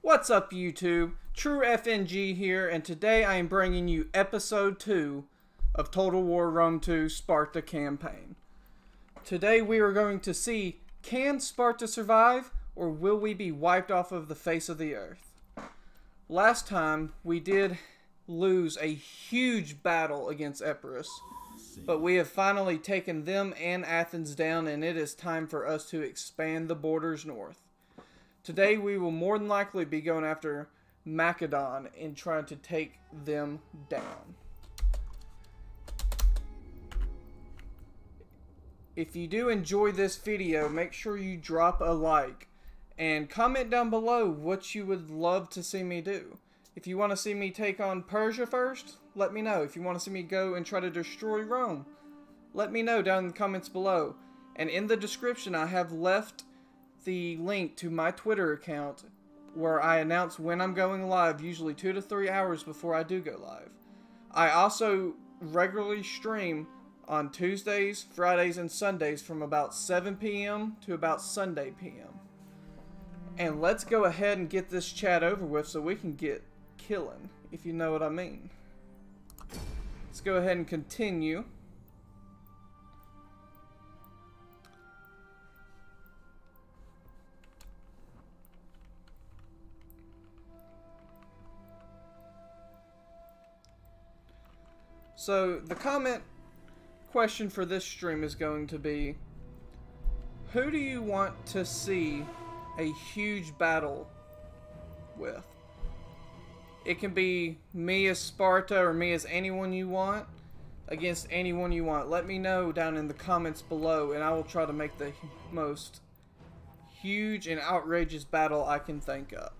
What's up, YouTube? True FNG here, and today I am bringing you episode 2 of Total War Rome 2 Sparta campaign. Today we are going to see, can Sparta survive, or will we be wiped off of the face of the earth? Last time we did lose a huge battle against Epirus, but we have finally taken them and Athens down, and it is time for us to expand the borders north. Today we will more than likely be going after Macedon and trying to take them down. If you do enjoy this video, make sure you drop a like and comment down below what you would love to see me do. If you want to see me take on Persia first, let me know. If you want to see me go and try to destroy Rome, let me know down in the comments below. And in the description I have left the link to my Twitter account where I announce when I'm going live, usually 2 to 3 hours before I do go live. I also regularly stream on Tuesdays, Fridays, and Sundays from about 7 p.m. to about Sunday p.m. And let's go ahead and get this chat over with so we can get killing, if you know what I mean. Let's go ahead and continue. So, the comment question for this stream is going to be, who do you want to see a huge battle with? It can be me as Sparta or me as anyone you want, against anyone you want. Let me know down in the comments below, and I will try to make the most huge and outrageous battle I can think of.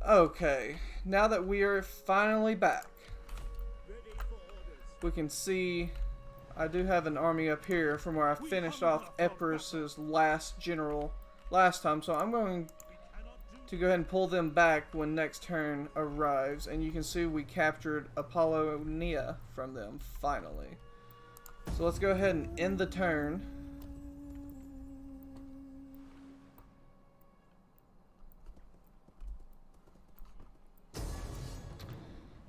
Okay, now that we are finally back, we can see I do have an army up here from where I finished off Epirus's last general last time, so I'm going to go ahead and pull them back when next turn arrives, and you can see we captured Apollonia from them finally. So let's go ahead and end the turn.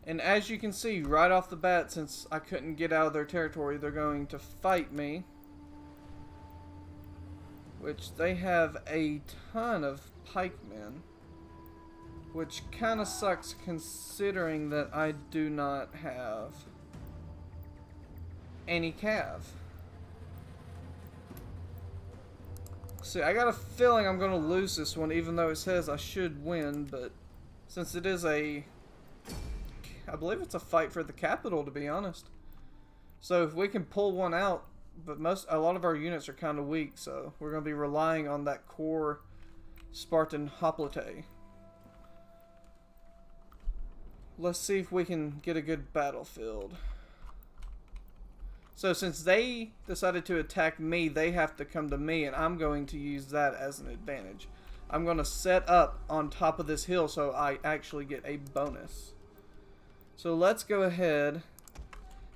And as you can see right off the bat, since I couldn't get out of their territory, they're going to fight me. Which they have a ton of pikemen. Which kind of sucks considering that I do not have any cav. See, I got a feeling I'm going to lose this one, even though it says I should win, but since it is I believe it's a fight for the capital, to be honest. So if we can pull one out, but a lot of our units are kind of weak, so we're going to be relying on that core Spartan hoplite. Let's see if we can get a good battlefield. So since they decided to attack me, they have to come to me, and I'm going to use that as an advantage. I'm going to set up on top of this hill so I actually get a bonus. So let's go ahead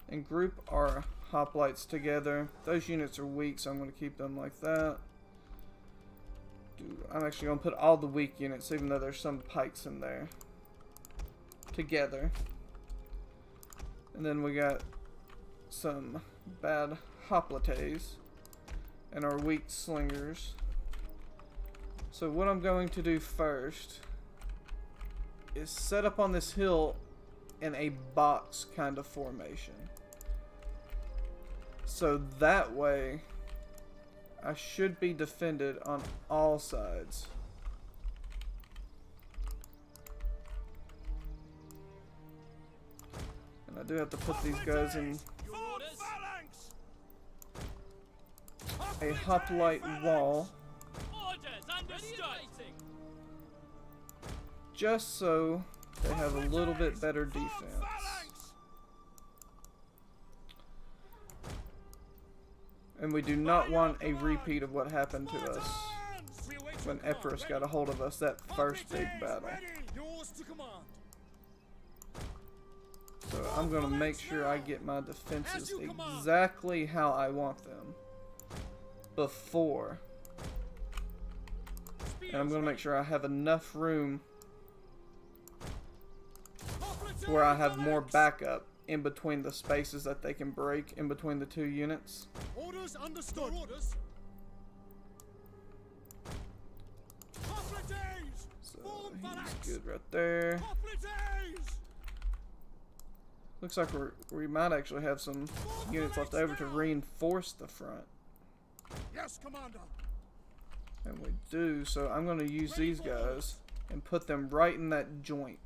and group our hoplites together. Those units are weak, so I'm going to keep them like that. I'm actually going to put all the weak units, even though there's some pikes in there, together. And then we got some bad hoplites and our weak slingers. So what I'm going to do first is set up on this hill in a box kind of formation. So that way I should be defended on all sides. And I do have to put these guys in a hoplite wall, just so they have a little bit better defense. And we do not want a repeat of what happened to us when Epirus got a hold of us, that first big battle. So I'm going to make sure I get my defenses exactly how I want them before And I'm going to make sure I have enough room to where I have more backup in between the spaces that they can break in between the two units. Orders understood. Orders. So he's good right there. Looks like we might actually have some units left over to reinforce the front. Yes, Commander. And we do, so I'm going to use these guys and put them right in that joint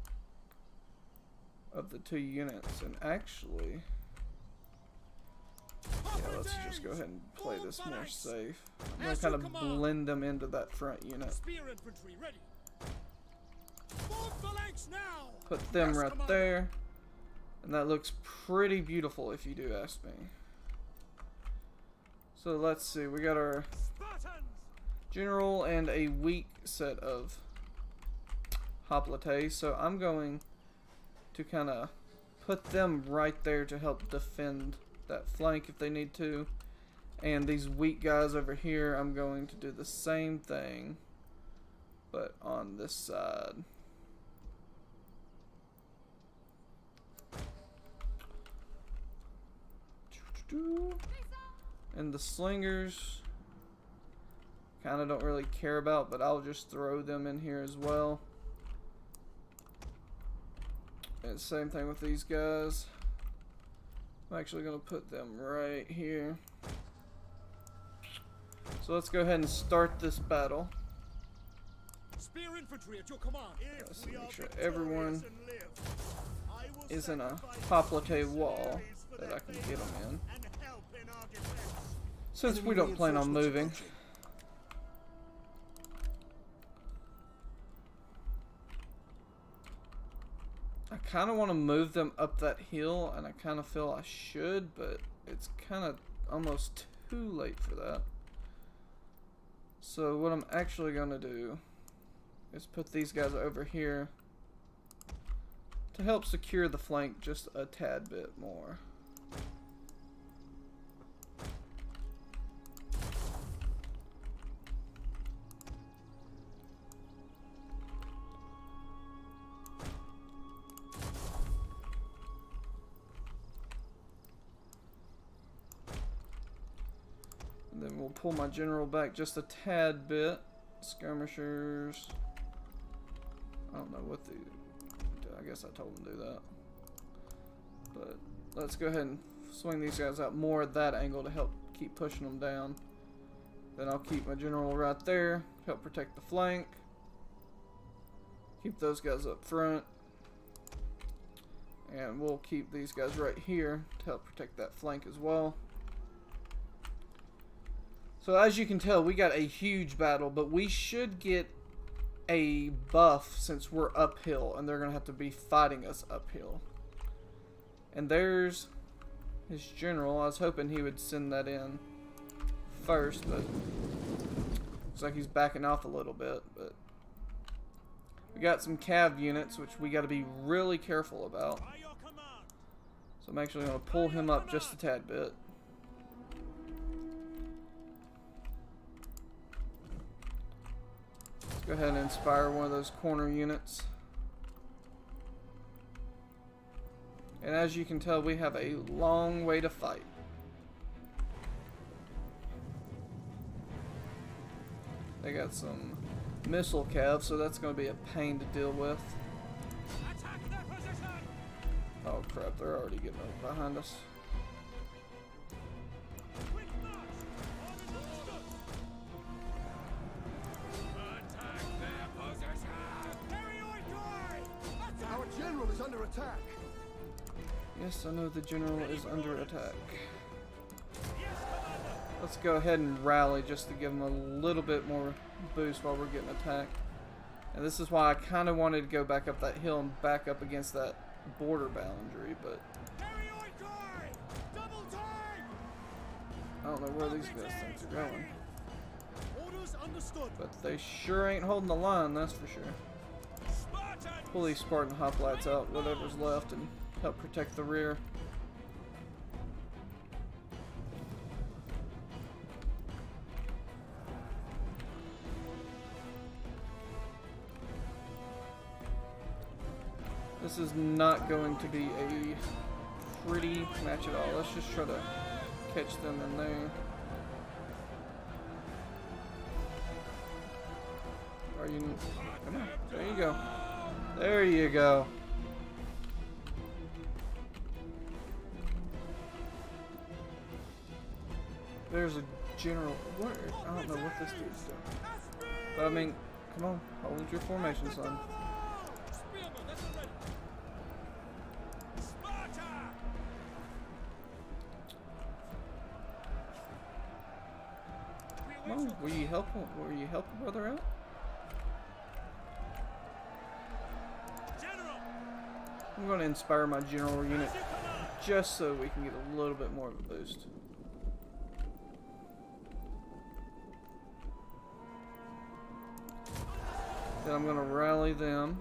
of the two units. And actually, yeah, let's just go ahead and play this more safe. I'm going to kind of blend them into that front unit. Put them right there. And that looks pretty beautiful if you do ask me. So let's see, we got our general and a weak set of hoplites. So I'm going to kind of put them right there to help defend that flank if they need to. And these weak guys over here, I'm going to do the same thing, but on this side. And the slingers, kind of don't really care about, but I'll just throw them in here as well. And same thing with these guys. I'm actually going to put them right here. So let's go ahead and start this battle. Spear infantry at your command. Let's make sure everyone is in a hoplite wall that I can get them in. Since we don't plan on moving. I kind of want to move them up that hill, and I kind of feel I should, but it's kind of almost too late for that. So what I'm actually going to do is put these guys over here to help secure the flank just a tad bit more. Then we'll pull my general back just a tad bit. Skirmishers. I don't know what the... I guess I told them to do that. But let's go ahead and swing these guys out more at that angle to help keep pushing them down. Then I'll keep my general right there. Help protect the flank. Keep those guys up front. And we'll keep these guys right here to help protect that flank as well. So as you can tell, we got a huge battle, but we should get a buff since we're uphill, and they're going to have to be fighting us uphill. And there's his general. I was hoping he would send that in first, but looks like he's backing off a little bit. But we got some cav units, which we got to be really careful about. So I'm actually going to pull him up just a tad bit. Go ahead and inspire one of those corner units. And as you can tell, we have a long way to fight. They got some missile cav, so that's going to be a pain to deal with. Oh crap, they're already getting over behind us. Under attack. Yes, I know the general is under attack. Let's go ahead and rally just to give them a little bit more boost while we're getting attacked. And this is why I kind of wanted to go back up that hill and back up against that border boundary, but I don't know where these guys think they're going. But they sure ain't holding the line, that's for sure. Pull these Spartan hoplites out, whatever's left, and help protect the rear. This is not going to be a pretty match at all. Let's just try to catch them in there. Are you? Come on. There you go. There you go. There's a general. What? I don't know what this dude's doing. But I mean, come on. Hold your formation, son. Sparta! Come on. Will you help a brother out? General! I'm going to inspire my general unit just so we can get a little bit more of a boost. Then I'm going to rally them.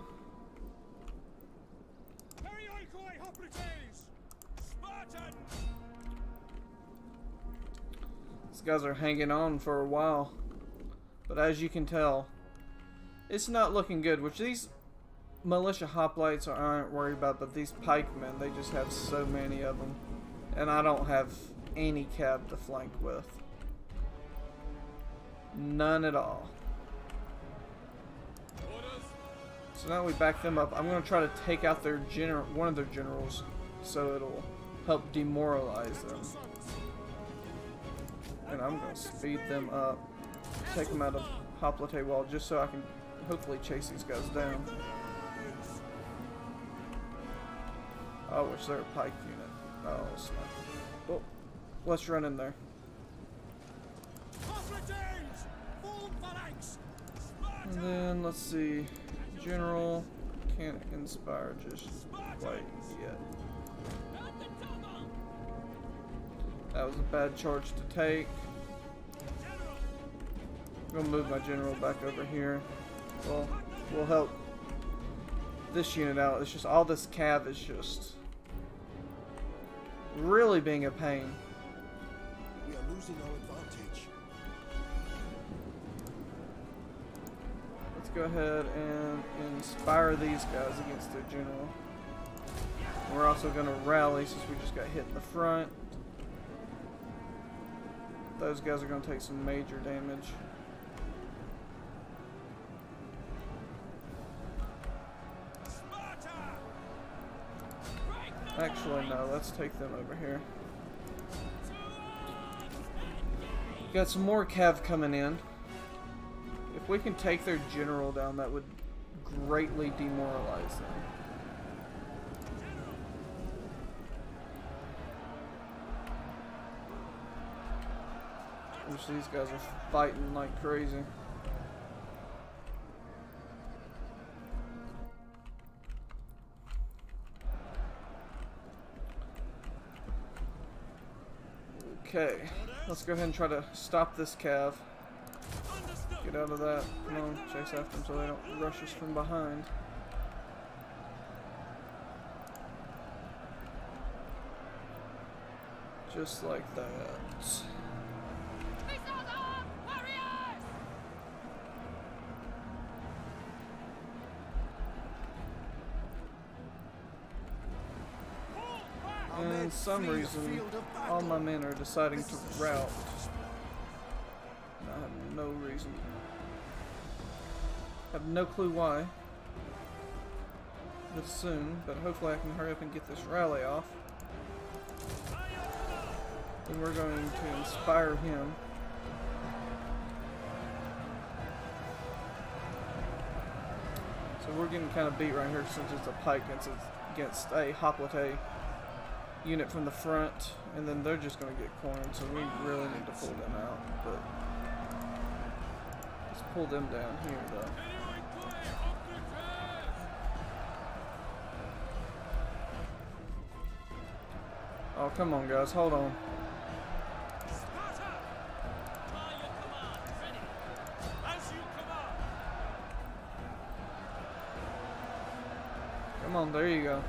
These guys are hanging on for a while. But as you can tell, it's not looking good. Which these militia hoplites aren't worried about, but these pikemen, they just have so many of them. And I don't have any cab to flank with. None at all. So now we back them up. I'm going to try to take out their one of their generals, so it'll help demoralize them. And I'm going to speed them up, take them out of Hoplite Wall, just so I can hopefully chase these guys down. I wish they were a pike unit. Oh, snap. Well, let's run in there. And then, let's see. General can't inspire just quite yet. That was a bad charge to take. I'm gonna move my general back over here. Well, we'll help this unit out. It's just all this cav is just really being a pain. We are losing our advantage. Let's go ahead and inspire these guys against their general. We're also going to rally since we just got hit in the front. Those guys are going to take some major damage. Actually, no, let's take them over here. Got some more cav coming in. If we can take their general down, that would greatly demoralize them. Which these guys are fighting like crazy. Okay, let's go ahead and try to stop this cav. Get out of that. Come on, chase after them so they don't rush us from behind. Just like that. And for some reason, all my men are deciding to rout. I have no reason. I have no clue why. This soon, but hopefully I can hurry up and get this rally off. Then we're going to inspire him. So we're getting kind of beat right here since it's a pike against a hoplite unit from the front, and then they're just going to get cornered, so we really need to pull them out. But let's pull them down here, though. Oh, come on, guys, hold on. Come on, there you go.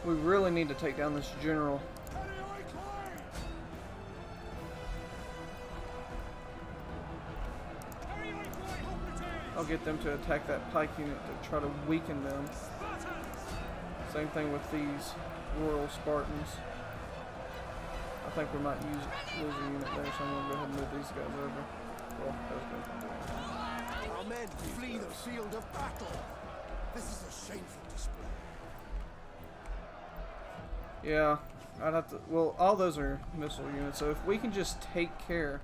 We really need to take down this general. I'll get them to attack that pike unit to try to weaken them. Same thing with these Royal Spartans. I think we might lose a unit there, so I'm going to go ahead and move these guys over. Well, those guys can do it. Our men flee the field of battle. This is a shameful display. Yeah, I'd have to... Well, all those are missile units, so if we can just take care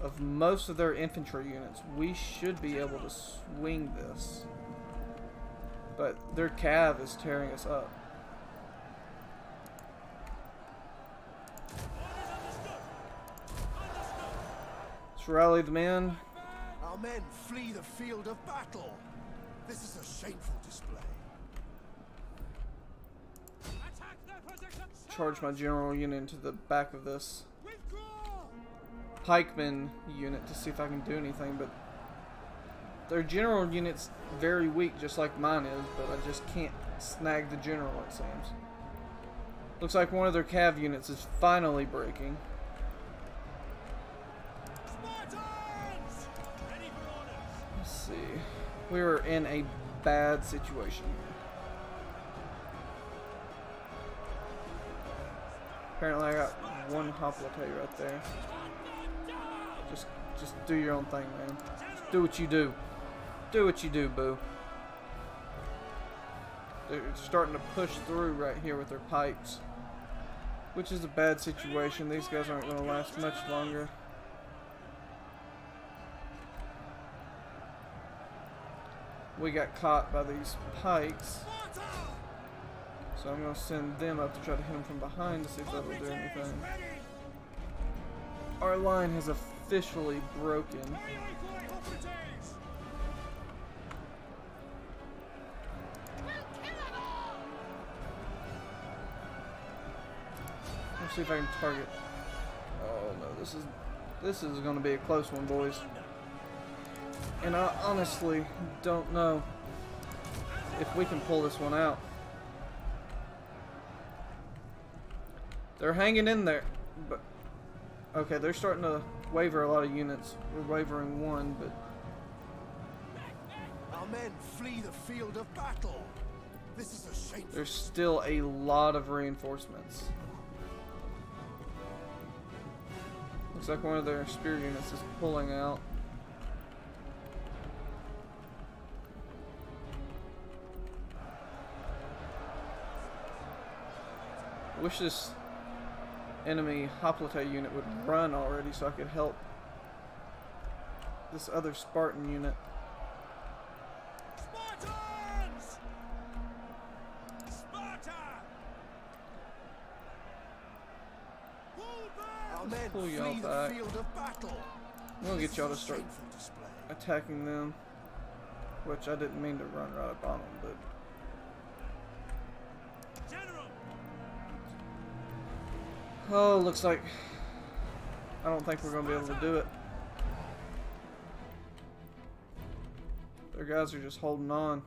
of most of their infantry units, we should be able to swing this. But their cav is tearing us up. Let's rally the men. Our men flee the field of battle. This is a shameful display. Charge my general unit into the back of this pikeman unit to see if I can do anything, but their general unit's very weak, just like mine is, but I just can't snag the general, it seems. Looks like one of their cav units is finally breaking. Let's see. We were in a bad situation here. Apparently I got one hoplite right there. Just do your own thing, man. Just do what you do. Do what you do, boo. They're starting to push through right here with their pikes, which is a bad situation. These guys aren't going to last much longer. We got caught by these pikes, so I'm going to send them up to try to hit them from behind to see if that'll do anything. Our line has officially broken. Let's see if I can target. Oh no, this is going to be a close one, boys. And I honestly don't know if we can pull this one out. They're hanging in there, but okay, they're starting to waver a lot of units. We're wavering one, but our men flee the field of battle. This is a shameful. There's still a lot of reinforcements. Looks like one of their spear units is pulling out. I wish this enemy hoplite unit would run already so I could help this other Spartan unit. Spartans! Sparta! Our men Pull y'all flee the back. field of battle. I'm gonna get y'all to This is a start shameful display. attacking them, which I didn't mean to run right up on them, but General! oh, looks like I don't think we're gonna be able to do it. Their guys are just holding on.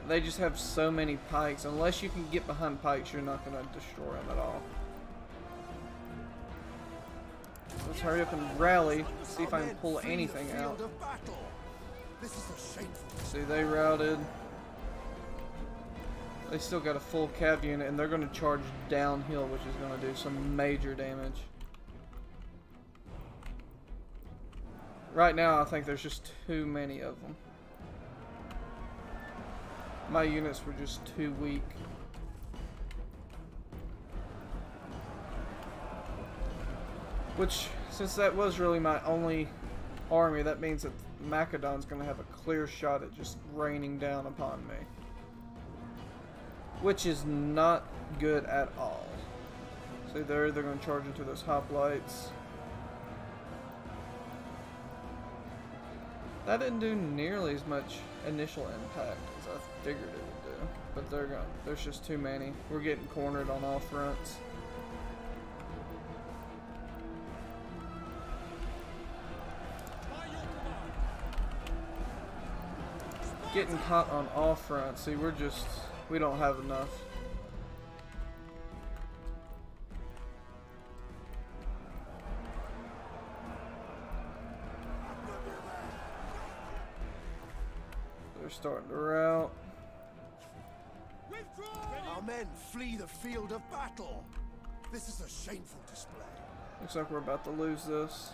They just have so many pikes. Unless you can get behind pikes, you're not going to destroy them at all. Let's hurry up and rally. See if I can pull anything out. This is a shameful. See, they routed. They still got a full cav unit, and they're going to charge downhill, which is going to do some major damage. Right now, I think there's just too many of them. My units were just too weak. Which, since that was really my only army, that means that Macedon's going to have a clear shot at just raining down upon me. Which is not good at all. See there, they're going to charge into those hoplites. That didn't do nearly as much initial impact as I figured it would do. But they're gone. There's just too many. We're getting cornered on all fronts. Getting caught on all fronts. See, we don't have enough. starting to rout. Our men flee the field of battle. This is a shameful display. Looks like we're about to lose this.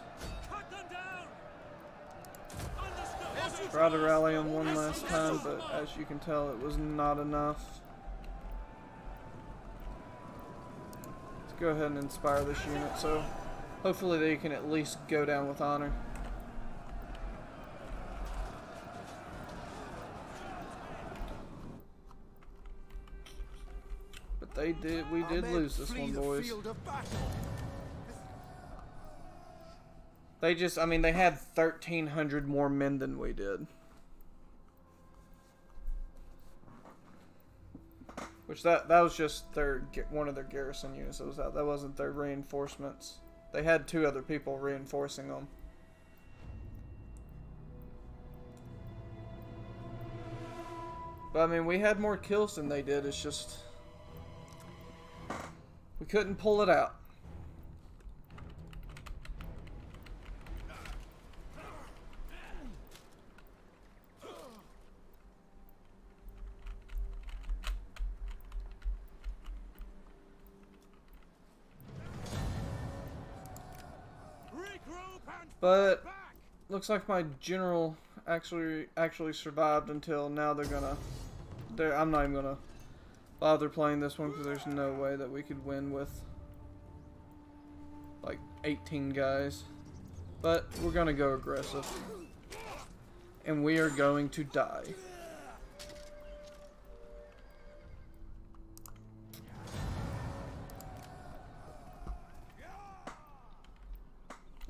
Cut them down. Understood. Try to rally them one last time, but as you can tell, it was not enough. Let's go ahead and inspire this unit, so hopefully they can at least go down with honor. But we did lose this one, boys. They just, I mean, they had 1,300 more men than we did. Which that was just one of their garrison units that was out. That wasn't their reinforcements. They had 2 other people reinforcing them. But I mean, we had more kills than they did. It's just we couldn't pull it out. But looks like my general actually survived until now. I'm not even gonna bother playing this one because there's no way that we could win with like 18 guys. But we're gonna go aggressive, and we are going to die.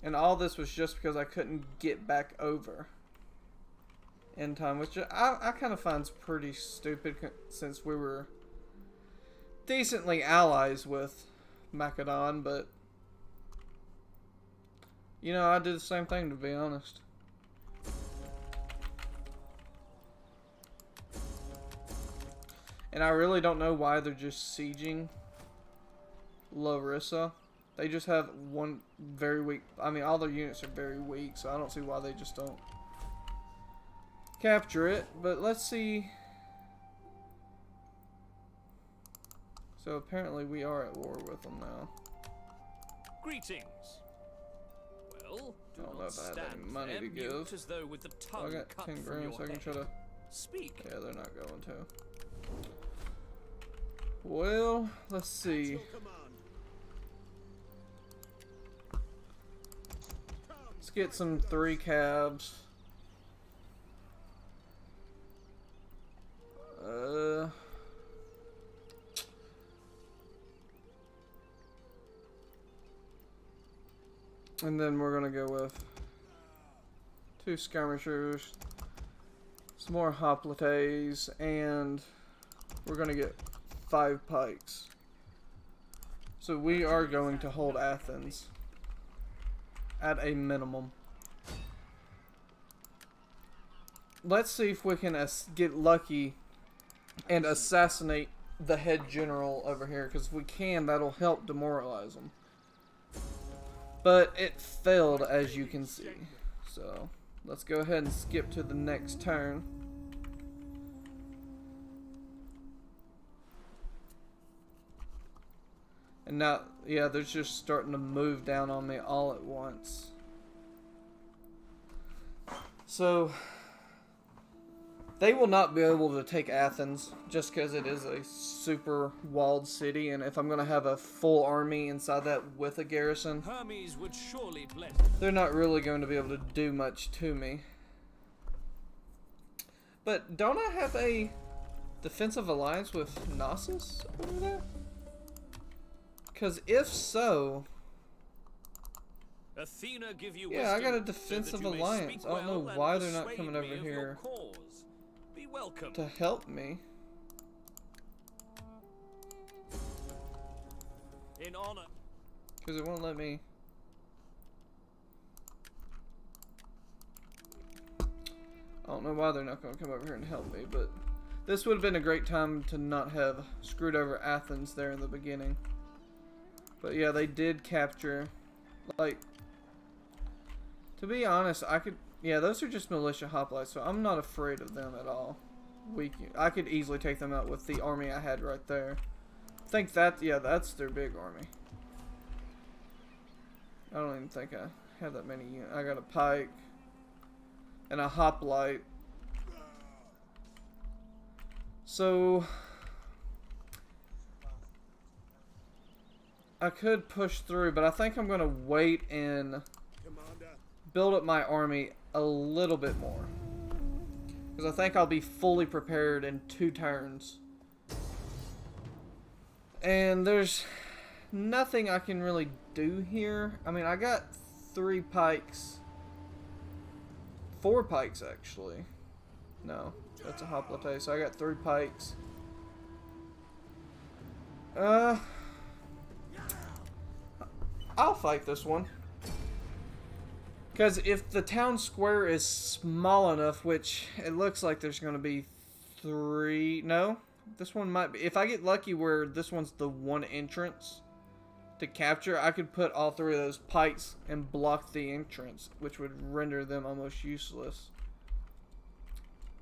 And all this was just because I couldn't get back over in time, which I kind of find pretty stupid since we were decently allies with Macedon, but you know, I did the same thing, to be honest. And I really don't know why they're just sieging Larissa. They just have one very weak... I mean, all their units are very weak, so I don't see why they just don't capture it. But let's see. So apparently we are at war with them now. Greetings. Well, do I don't know not if I have stand any money to them, give. mute as though with the Well, I tongue got cut 10 from grand, your so I can head. try to... Speak. Yeah, they're not going to. Well, let's see. Let's get some 3 cabs. And then we're gonna go with 2 skirmishers, some more hoplites, and we're gonna get 5 pikes. So we are going to hold Athens at a minimum. Let's see if we can get lucky and assassinate the head general over here, because if we can, that'll help demoralize them. But it failed, as you can see. So let's go ahead and skip to the next turn. And now, yeah, they're just starting to move down on me all at once. So they will not be able to take Athens just because it is a super walled city, and if I'm going to have a full army inside that with a garrison, Hermes would surely bless. they're not really going to be able to do much to me. But don't I have a defensive alliance with Knossos over there? Because if so, Athena give you yeah, I got a wisdom, so that defensive you may alliance. speak I don't know well why and they're not persuade coming me over of your here cause. Be welcome. to help me. In honor. Because it won't let me. I don't know why they're not going to come over here and help me, but this would have been a great time to not have screwed over Athens there in the beginning. But yeah, they did capture. Like, to be honest, Yeah, those are just militia hoplites, so I'm not afraid of them at all. I could easily take them out with the army I had right there. I think that, yeah, that's their big army. I don't even think I have that many units. I got a pike and a hoplite. So I could push through, but I think I'm gonna wait and build up my army a little bit more, because I think I'll be fully prepared in 2 turns. And there's nothing I can really do here. I mean, I got 3 pikes. 4 pikes, actually. No, that's a hoplite, so I got 3 pikes. I'll fight this one. Because if the town square is small enough, which it looks like there's going to be 3... No, this one might be... If I get lucky where this one's the one entrance to capture, I could put all 3 of those pikes and block the entrance, which would render them almost useless.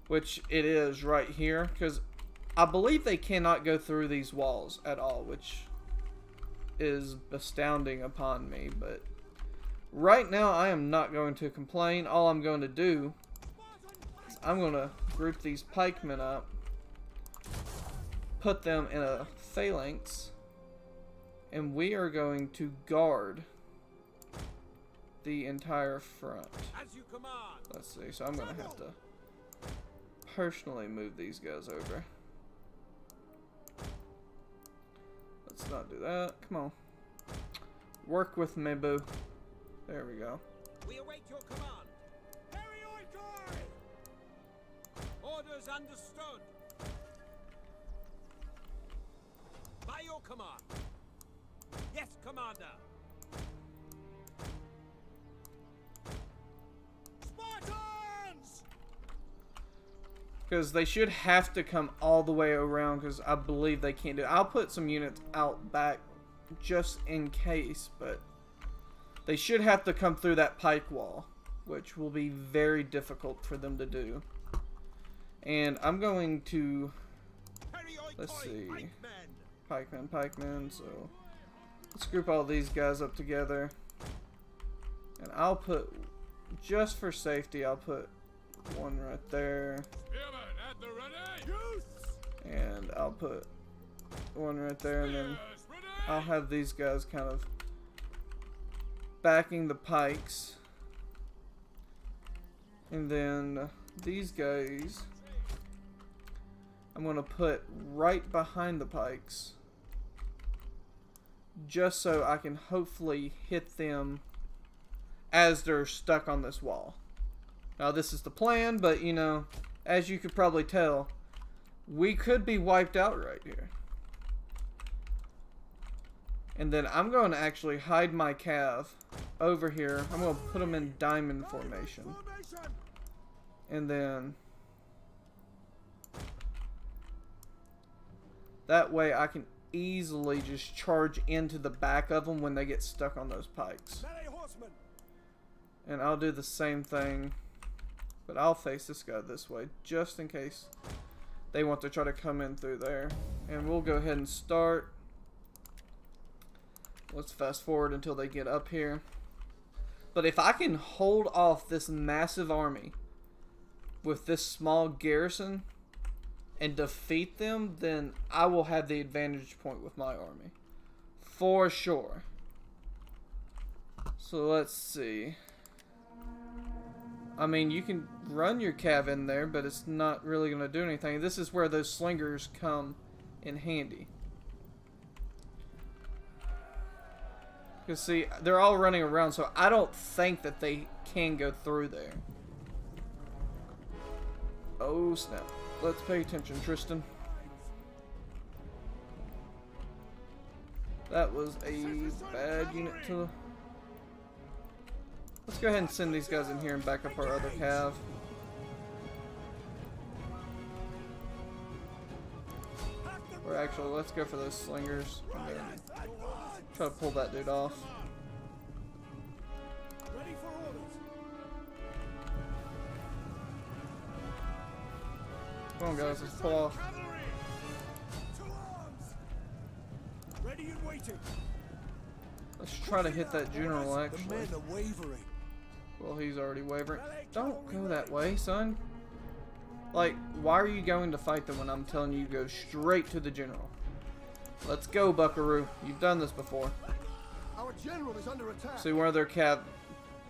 Which it is right here, because I believe they cannot go through these walls at all, which is astounding upon me, but right now I am not going to complain. All I'm going to do is I'm going to group these pikemen up, put them in a phalanx, and we are going to guard the entire front. As you command. Let's see, so I'm going to have to personally move these guys over. Let's not do that. Come on. Work with me, boo. There we go. We await your command. Orders understood. By your command. Yes, Commander. Spartans! Because they should have to come all the way around, because I believe they can't do it. I'll put some units out back just in case, but they should have to come through that pike wall, which will be very difficult for them to do. And I'm going to, let's see, pikemen, so let's group all these guys up together. And I'll put, just for safety, I'll put one right there. And I'll put one right there, and then I'll have these guys kind of backing the pikes. And then these guys I'm going to put right behind the pikes, just so I can hopefully hit them as they're stuck on this wall. Now this is the plan, but you know, as you could probably tell, we could be wiped out right here. And then I'm going to actually hide my cav over here. I'm going to put them in diamond formation. And then that way I can easily just charge into the back of them when they get stuck on those pikes. And I'll do the same thing, but I'll face this guy this way just in case they want to try to come in through there. And we'll go ahead and start. Let's fast forward until they get up here. But if I can hold off this massive army with this small garrison and defeat them, then I will have the advantage point with my army. For sure. So let's see. I mean, you can run your cav in there, but it's not really going to do anything. This is where those slingers come in handy. Because see, they're all running around, so I don't think that they can go through there. Oh snap. Let's pay attention, Tristan. That was a bad unit to... Let's go ahead and send these guys in here and back up our other cav. Or actually, let's go for those slingers and then try to pull that dude off. Come on, guys, let's pull off. Cavalry! To arms! Ready and waiting. Let's try to hit that general, The actually. men are wavering. Well, he's already wavering. Don't go that way, son. Like, why are you going to fight them when I'm telling you to go straight to the general? Let's go, Buckaroo. You've done this before. Our general is under attack. See where their cav...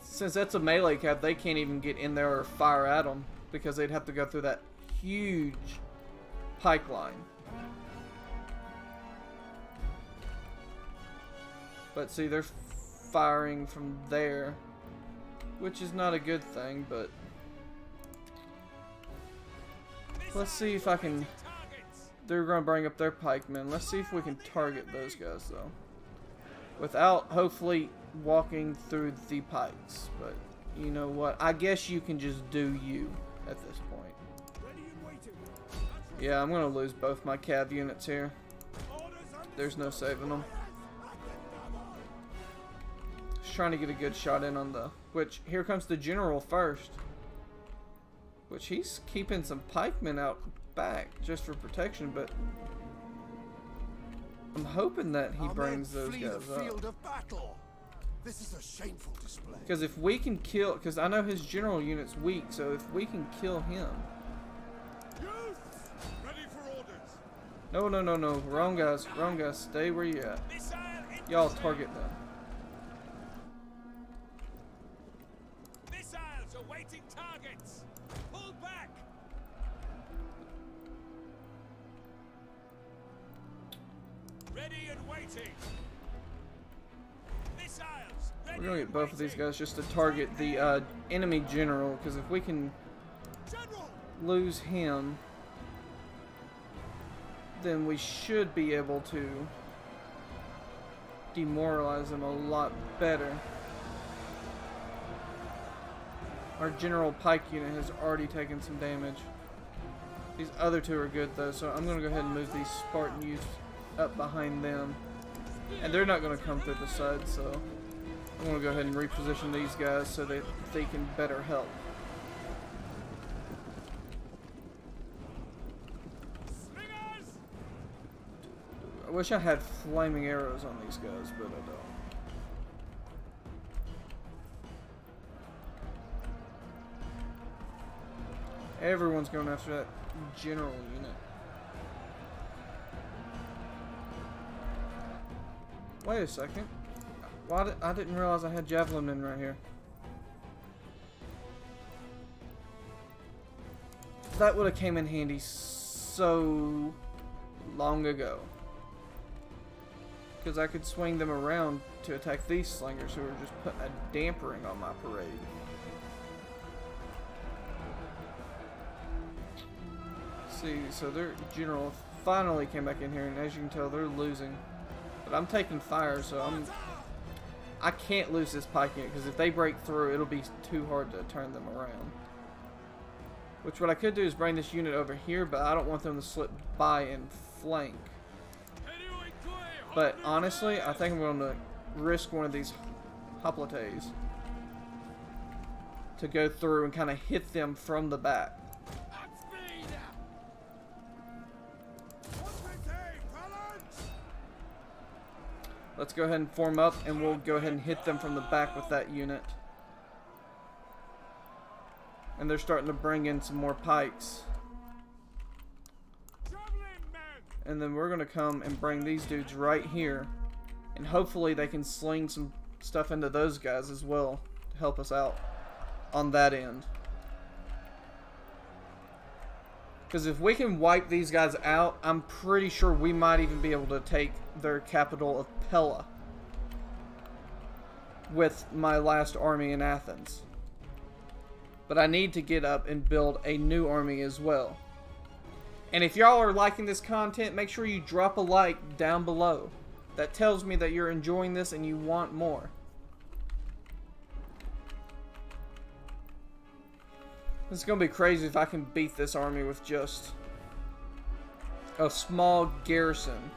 Since that's a melee cav, they can't even get in there or fire at them because they'd have to go through that huge pike line. But see, they're firing from there, which is not a good thing, but let's see if I can... They're going to bring up their pikemen. Let's see if we can target those guys, though, without hopefully walking through the pikes. But you know what? I guess you can just do you at this point. Yeah, I'm going to lose both my cav units here. There's no saving them. Just trying to get a good shot in on the... Which, here comes the general first. Which, he's keeping some pikemen out back just for protection, but I'm hoping that he brings those guys up. This is a shameful display. Because if we can kill... Because I know his general unit's weak, so if we can kill him... Ready for orders. No, no, no, no. Wrong guys. Wrong guys. Stay where you at. Y'all target them. Missiles awaiting targets. Pull back. Ready and waiting. Missiles. Ready. We're gonna get both of these guys just to target the enemy general, because if we can lose him, then we should be able to demoralize him a lot better. Our general pike unit has already taken some damage. These other two are good though, so I'm gonna go ahead and move these Spartan youths up behind them. And they're not gonna come through the side, so I'm gonna go ahead and reposition these guys so that they can better help. I wish I had flaming arrows on these guys, but I don't. Everyone's going after that general unit. Wait a second. Why I didn't realize I had javelin men right here. That would have came in handy so long ago. Because I could swing them around to attack these slingers who are just putting a dampering on my parade. See, so their general finally came back in here, and as you can tell, they're losing. But I'm taking fire, so I can't lose this pike unit, because if they break through, it'll be too hard to turn them around. Which what I could do is bring this unit over here, but I don't want them to slip by and flank. But honestly, I think I'm going to risk one of these hoplites to go through and kind of hit them from the back. Let's go ahead and form up, and we'll go ahead and hit them from the back with that unit. And they're starting to bring in some more pikes. And then we're going to come and bring these dudes right here. And hopefully they can sling some stuff into those guys as well to help us out on that end. Because if we can wipe these guys out, I'm pretty sure we might even be able to take their capital of Pella with my last army in Athens. But I need to get up and build a new army as well. And if y'all are liking this content, make sure you drop a like down below. That tells me that you're enjoying this and you want more. It's going to be crazy if I can beat this army with just a small garrison.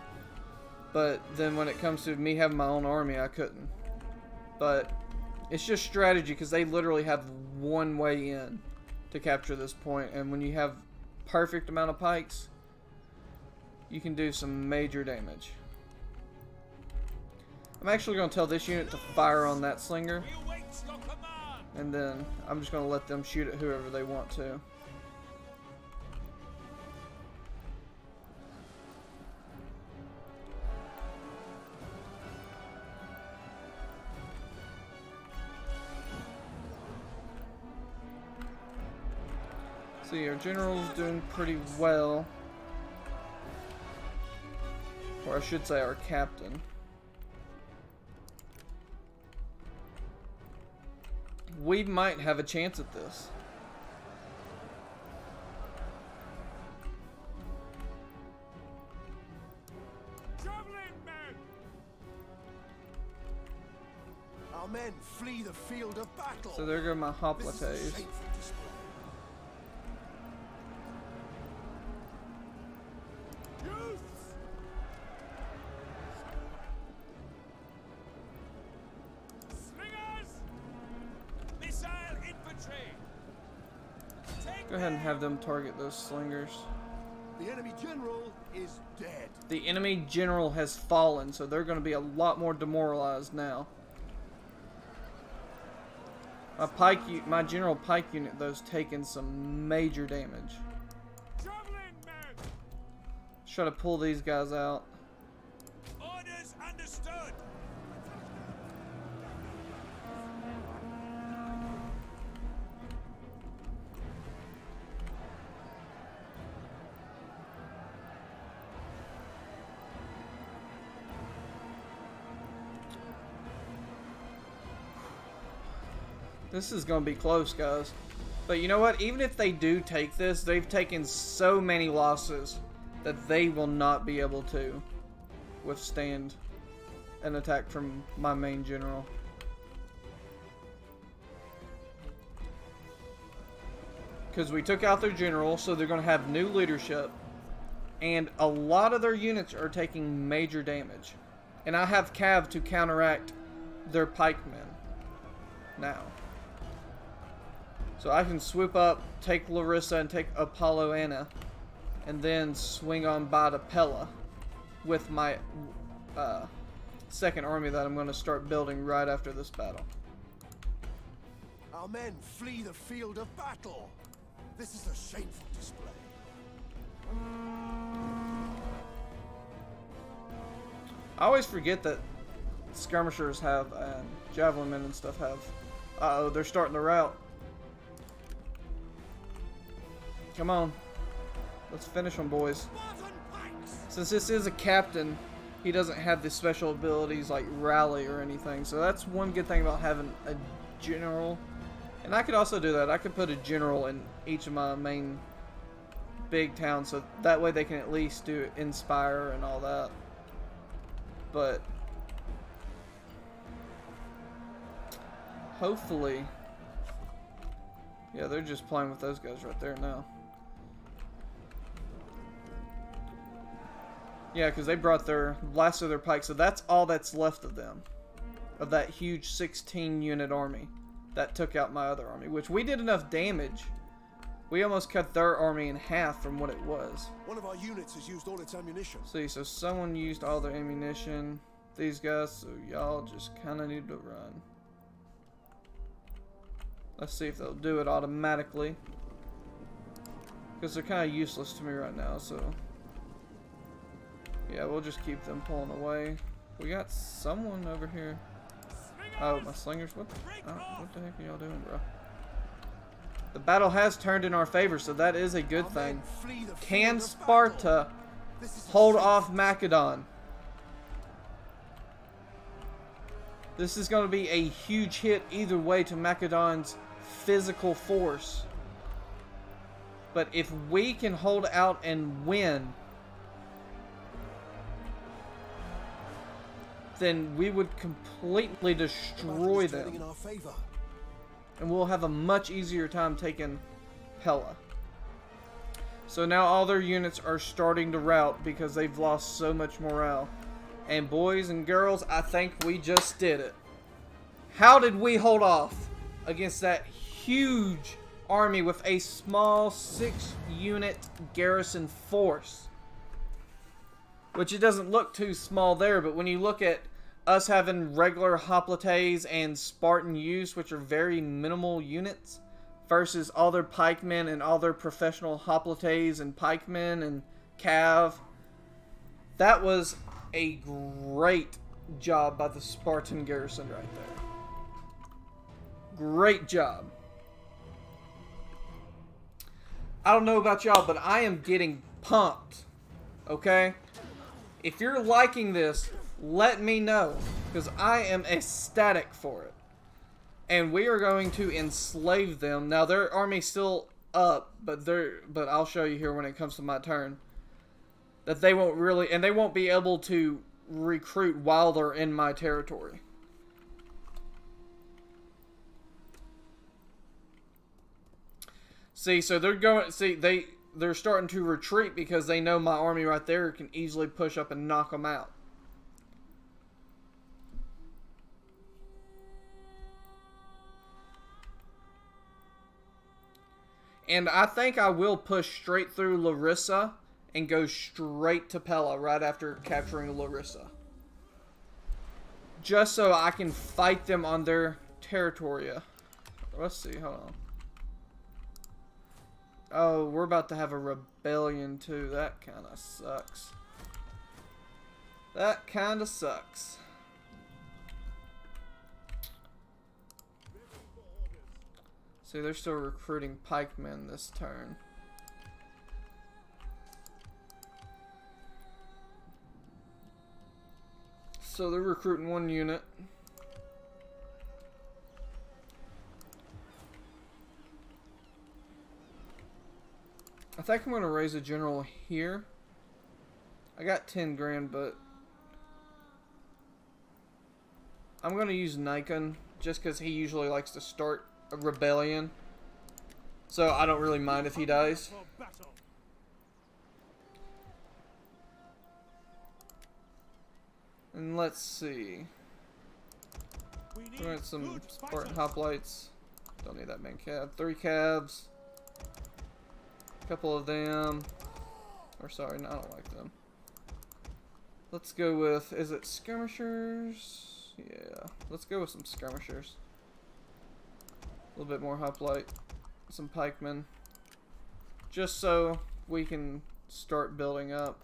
But then when it comes to me having my own army, I couldn't. But it's just strategy, because they literally have one way in to capture this point. And when you have perfect amount of pikes, you can do some major damage. I'm actually going to tell this unit to fire on that slinger, We await your command. and then I'm just going to let them shoot at whoever they want to. See, our general's doing pretty well. Or I should say our captain. We might have a chance at this. Javelin men. Our men flee the field of battle. So there go my This is a hoplites. shameful display. Youths. Slingers. Missile infantry. Take Go ahead and them. have them target those slingers. The enemy general is dead. The enemy general has fallen, so they're going to be a lot more demoralized now. My general pike unit, though's taken some major damage. Javelin men. Let's try to pull these guys out. Orders understood. This is going to be close, guys. But you know what? Even if they do take this, they've taken so many losses that they will not be able to withstand an attack from my main general. Because we took out their general, so they're going to have new leadership. And a lot of their units are taking major damage. And I have cav to counteract their pikemen now. So I can swoop up, take Larissa, and take Apollo Anna, and then swing on by to Pella with my second army that I'm going to start building right after this battle. Our men flee the field of battle. This is a shameful display. I always forget that skirmishers have, and javelin men and stuff have. Uh-oh, they're starting the rout. Come on. Let's finish them, boys. Spartan pikes. Since this is a captain, he doesn't have the special abilities like rally or anything. So that's one good thing about having a general. And I could also do that. I could put a general in each of my main big towns, so that way they can at least do inspire and all that. But hopefully, yeah, they're just playing with those guys right there now. Yeah, because they brought their last of their pikes, so that's all that's left of them, of that huge 16 unit army that took out my other army, which we did enough damage. We almost cut their army in half from what it was. One of our units has used all its ammunition. See, so someone used all their ammunition. These guys, so y'all just kind of need to run. Let's see if they'll do it automatically, because they're kind of useless to me right now, so yeah, we'll just keep them pulling away. We got someone over here. Oh, my slingers. What the heck are y'all doing, bro? The battle has turned in our favor, so that is a good Our thing. men flee the Can field of Sparta battle. This is a hold shameful off Macedon? This is going to be a huge hit either way to Macedon's physical force. But if we can hold out and win, then we would completely destroy Battle is turning in them. our favor. And we'll have a much easier time taking Pella. So now all their units are starting to rout because they've lost so much morale. And boys and girls, I think we just did it. How did we hold off against that huge army with a small 6-unit garrison force. Which it doesn't look too small there, but when you look at us having regular hoplites and Spartan use, which are very minimal units, versus all their pikemen and all their professional hoplites and pikemen and cav, that was a great job by the Spartan garrison right there. Great job. I don't know about y'all, but I am getting pumped. Okay? If you're liking this, let me know, because I am ecstatic for it. And we are going to enslave them. Now their army's still up, but I'll show you here when it comes to my turn that they won't really, and they won't be able to recruit while they're in my territory. See, so they're going, see, they're starting to retreat because they know my army right there can easily push up and knock them out. And I think I will push straight through Larissa and go straight to Pella right after capturing Larissa. Just so I can fight them on their territory. Let's see, hold on. Oh, we're about to have a rebellion too. That kind of sucks. That kind of sucks. See, they're still recruiting pikemen this turn. So they're recruiting 1 unit. I think I'm going to raise a general here. I got 10 grand, but I'm going to use Nikon just because he usually likes to start a rebellion. So I don't really mind if he dies. And let's see. We got some Spartan hoplites. Don't need that many cav. 3 calves. A couple of them. Or sorry, no, I don't like them. Let's go with, is it skirmishers? Yeah, let's go with some skirmishers. A little bit more hoplite. Some pikemen. Just so we can start building up.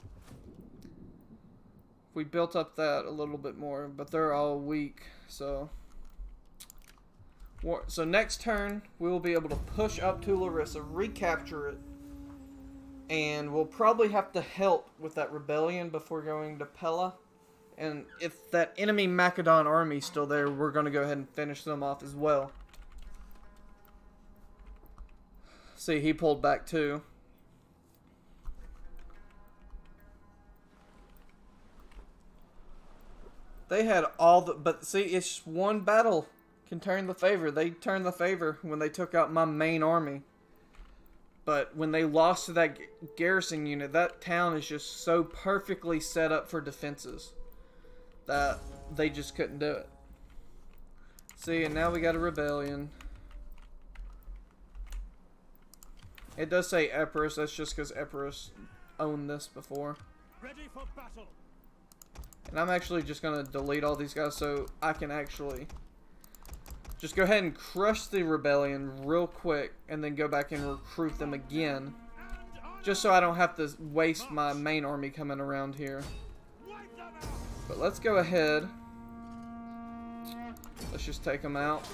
We built up that a little bit more, but they're all weak, so next turn we will be able to push up to Larissa, recapture it, and we'll probably have to help with that rebellion before going to Pella. And if that enemy Macedon army is still there, we're going to go ahead and finish them off as well. See, he pulled back too. They had all the, but see, it's one battle can turn the favor. They turned the favor when they took out my main army. But when they lost to that garrison unit, that town is just so perfectly set up for defenses that they just couldn't do it. See, and now we got a rebellion. It does say Epirus, that's just because Epirus owned this before. Ready for battle. And I'm actually just going to delete all these guys so I can actually just go ahead and crush the rebellion real quick and then go back and recruit them again. Just so I don't have to waste my main army coming around here. But let's go ahead. Let's just take them out.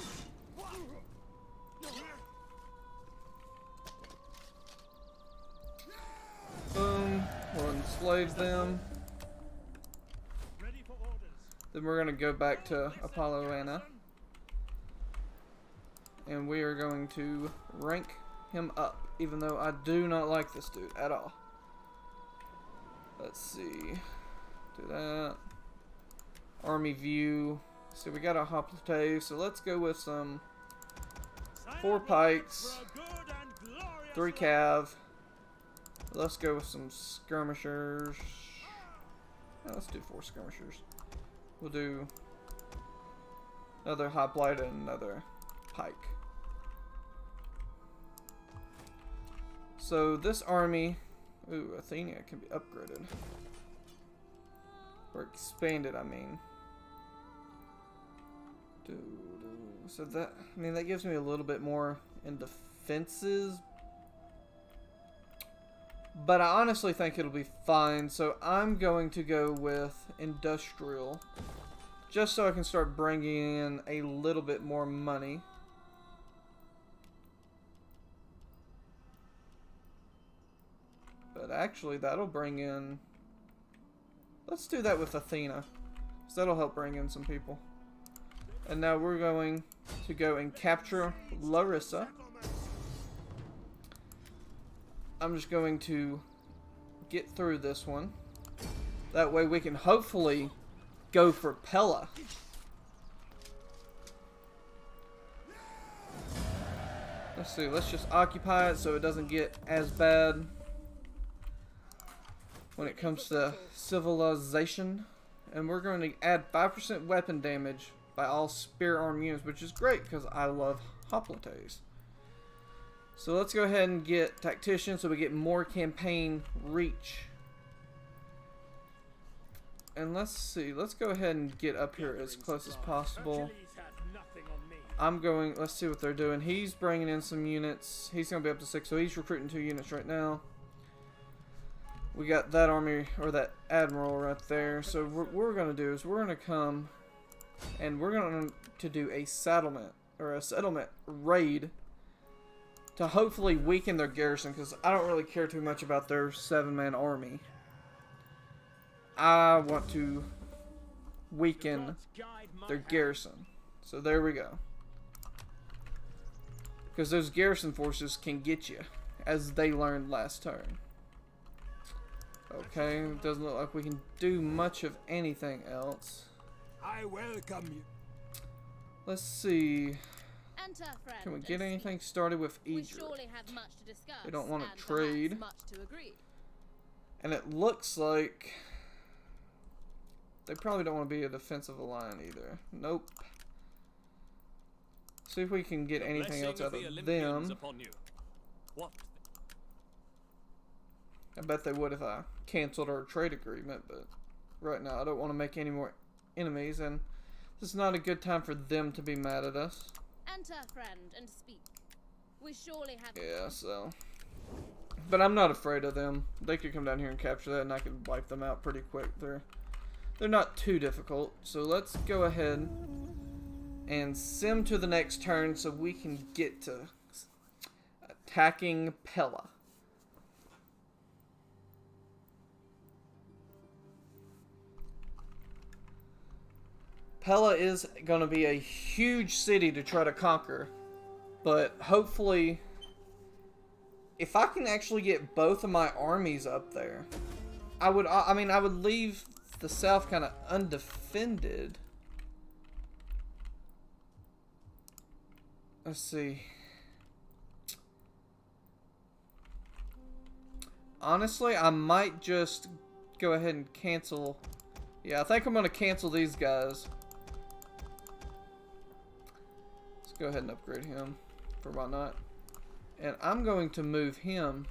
Boom. We'll enslave them. Then we're going to go back to Apolloana. And we are going to rank him up. Even though I do not like this dude at all. Let's see. Do that. Army view. So we got a hoplite. So let's go with some 4 pikes. 3 cav. Let's go with some skirmishers. Let's do 4 skirmishers. We'll do another hoplite and another pike. So this army, ooh, Athenia can be upgraded. Or expanded, I mean. So that, I mean, that gives me a little bit more in defenses. But I honestly think it'll be fine. So I'm going to go with industrial. Just so I can start bringing in a little bit more money. But actually, that'll bring in... Let's do that with Athena. So that'll help bring in some people. And now we're going to go and capture Larissa. I'm just going to get through this one. That way we can hopefully go for Pella. Let's see, let's just occupy it so it doesn't get as bad when it comes to civilization. And we're going to add 5% weapon damage by all spear arm units, which is great because I love hoplites. So let's go ahead and get tactician so we get more campaign reach. And let's see, let's go ahead and get up here as close as possible. I'm going, let's see what they're doing. He's bringing in some units. He's going to be up to 6, so he's recruiting 2 units right now. We got that army, or that admiral right there. So what we're going to do is we're going to come and we're going to do a settlement, or a settlement raid to hopefully weaken their garrison, because I don't really care too much about their 7-man army. I want to weaken their garrison. So there we go. Because those garrison forces can get you, as they learned last turn. Okay, doesn't look like we can do much of anything else. I welcome you. Let's see. Enter, friend, Can we get anything started with Egypt? We surely have much to discuss. They don't want to and trade. much to agree. And it looks like they probably don't want to be a defensive line either. Nope. See if we can get anything else out of them. What? I bet they would if I canceled our trade agreement, but right now I don't want to make any more enemies, and this is not a good time for them to be mad at us. Enter, friend, and speak. We surely have. Yeah, so. But I'm not afraid of them. They could come down here and capture that, and I could wipe them out pretty quick. They're not too difficult. So let's go ahead and sim to the next turn so we can get to attacking Pella. Pella is going to be a huge city to try to conquer, but hopefully, if I can actually get both of my armies up there, I mean, I would leave the south kind of undefended. Let's see. Honestly, I might just go ahead and cancel. Yeah, I think I'm going to cancel these guys. Go ahead and upgrade him for why not. And I'm going to move him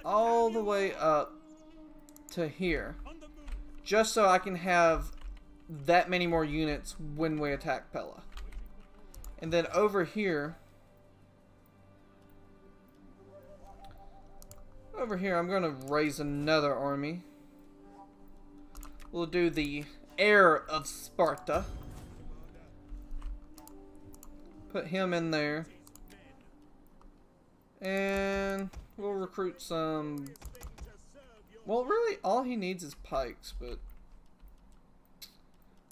all the way up to here, just so I can have that many more units when we attack Pella. And then over here I'm going to raise another army. We'll do the heir of Sparta. Put him in there. And we'll recruit some. Well, really, all he needs is pikes, but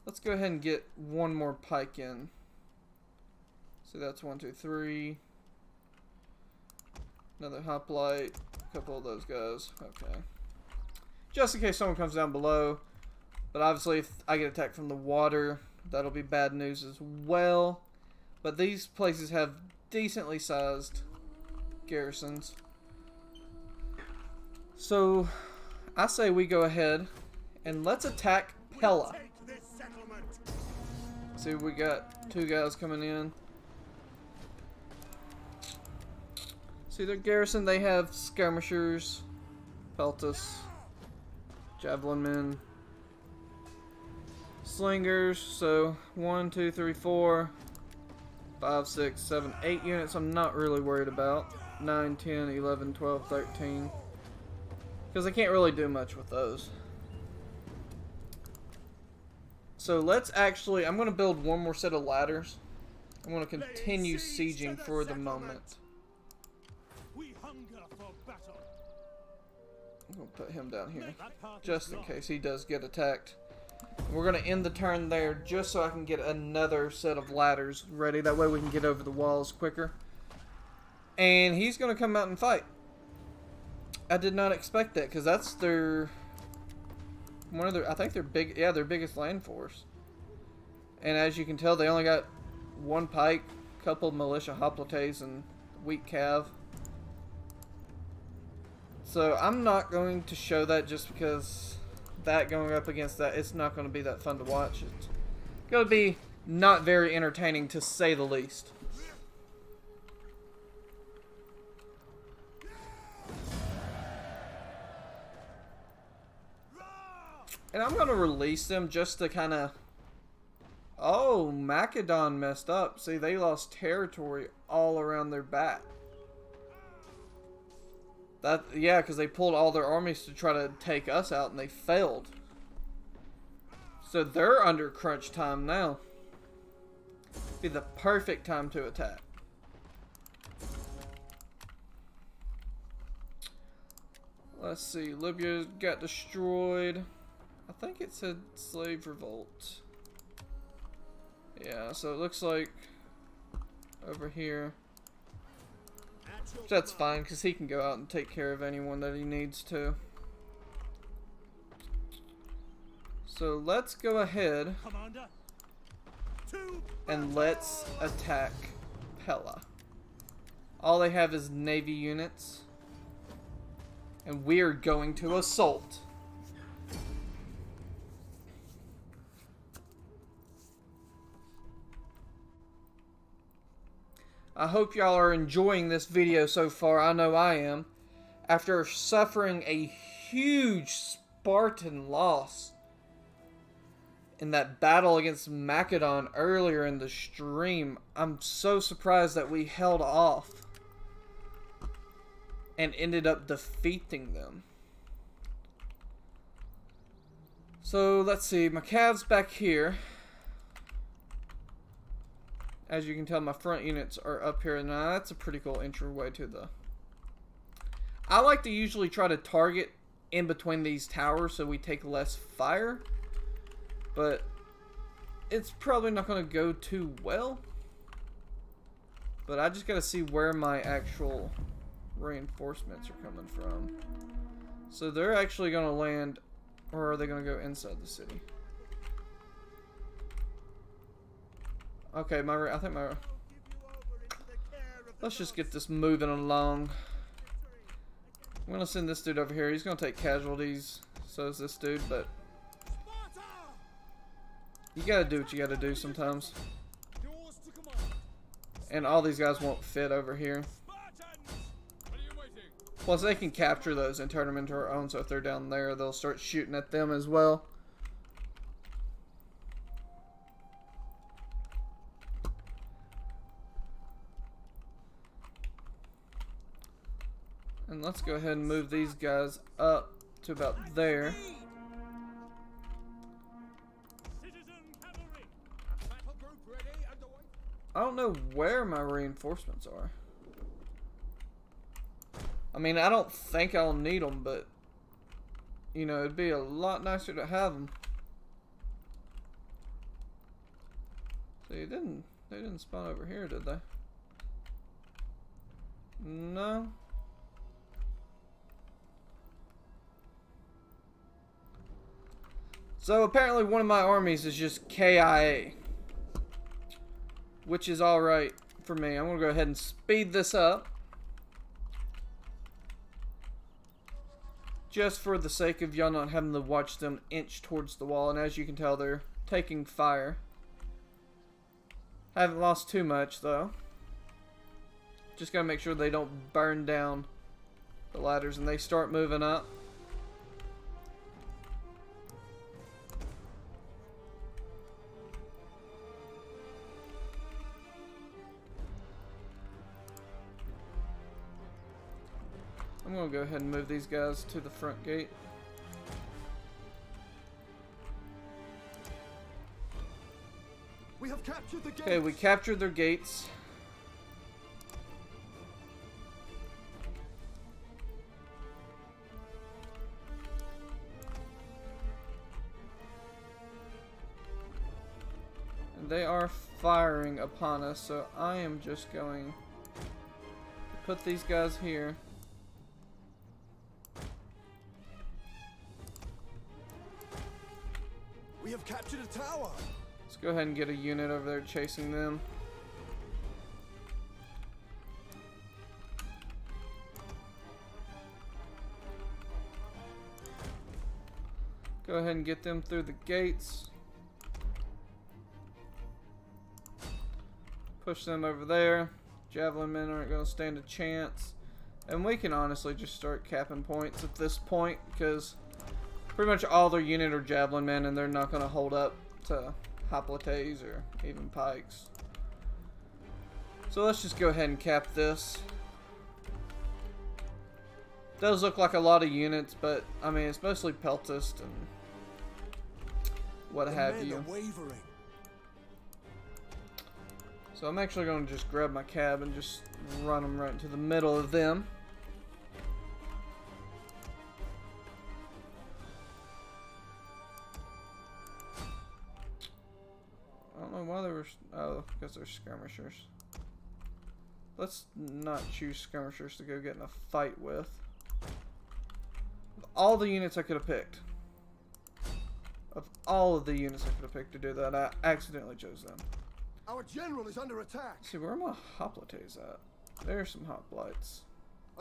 let's go ahead and get one more pike in. So that's 1, 2, 3. Another hoplite. A couple of those guys. Okay. Just in case someone comes down below. But obviously, if I get attacked from the water, that'll be bad news as well. But these places have decently sized garrisons. So, I say we go ahead and let's attack Pella. See, we got 2 guys coming in. See, their garrison, they have skirmishers, peltas, javelin men, slingers. So 1, 2, 3, 4, 5, 6, 7, 8 units I'm not really worried about. 9, 10, 11, 12, 13. Because I can't really do much with those. So let's actually, I'm going to build one more set of ladders. I'm going to continue sieging for the moment. We hunger for battle. I'm going to put him down here, just in case he does get attacked. We're going to end the turn there, just so I can get another set of ladders ready. That way we can get over the walls quicker. And he's going to come out and fight. I did not expect that, because that's their... one of their, I think their big, yeah, their biggest land force. And as you can tell, they only got one pike, couple militia hoplites, and weak cav. So I'm not going to show that just because that going up against that, it's not going to be that fun to watch. It's going to be not very entertaining, to say the least. And I'm going to release them just to kind of... Oh, Macedon messed up. See, they lost territory all around their back. That, yeah, because they pulled all their armies to try to take us out, and they failed. So they're under crunch time now. Be the perfect time to attack. Let's see, Libya got destroyed. I think it said slave revolt. Yeah, so it looks like over here. That's fine, because he can go out and take care of anyone that he needs to. So let's go ahead and let's attack Pella. All they have is navy units. And we are going to assault. I hope y'all are enjoying this video so far. I know I am. After suffering a huge Spartan loss in that battle against Macedon earlier in the stream, I'm so surprised that we held off and ended up defeating them. So let's see, my cav's back here. As you can tell, my front units are up here. Now, that's a pretty cool entryway to the... I like to usually try to target in between these towers so we take less fire. But it's probably not going to go too well. But I just got to see where my actual reinforcements are coming from. So they're actually going to land... Or are they going to go inside the city? Okay, I think my... Let's just get this moving along. I'm going to send this dude over here. He's going to take casualties. So is this dude, but... You got to do what you got to do sometimes. And all these guys won't fit over here. Plus, they can capture those and turn them into our own. So if they're down there, they'll start shooting at them as well. And let's go ahead and move these guys up to about there. I don't know where my reinforcements are. I mean, I don't think I'll need them, but you know, it'd be a lot nicer to have them. See, they didn't spawn over here, did they? No. So apparently one of my armies is just KIA, which is alright for me. I'm going to go ahead and speed this up, just for the sake of y'all not having to watch them inch towards the wall. And as you can tell, they're taking fire. Haven't lost too much though. Just gotta make sure they don't burn down the ladders and they start moving up. I'm gonna go ahead and move these guys to the front gate. We have captured the gates. Okay, we captured their gates. And they are firing upon us, so I am just going to put these guys here. We have captured a tower. Let's go ahead and get a unit over there chasing them. Go ahead and get them through the gates. Push them over there. Javelin men aren't going to stand a chance. And we can honestly just start capping points at this point because pretty much all their unit are javelin men and they're not going to hold up to hoplites or even pikes. So let's just go ahead and cap this. Does look like a lot of units, but I mean it's mostly peltist and what have you. So I'm actually going to just grab my cab and just run them right into the middle of them. I don't know why they were... Oh, because they're skirmishers. Let's not choose skirmishers to go get in a fight with. Of all the units I could have picked. Of all of the units I could have picked to do that, I accidentally chose them. Our general is under attack. Let's see, where are my hoplites at? There's some hoplites.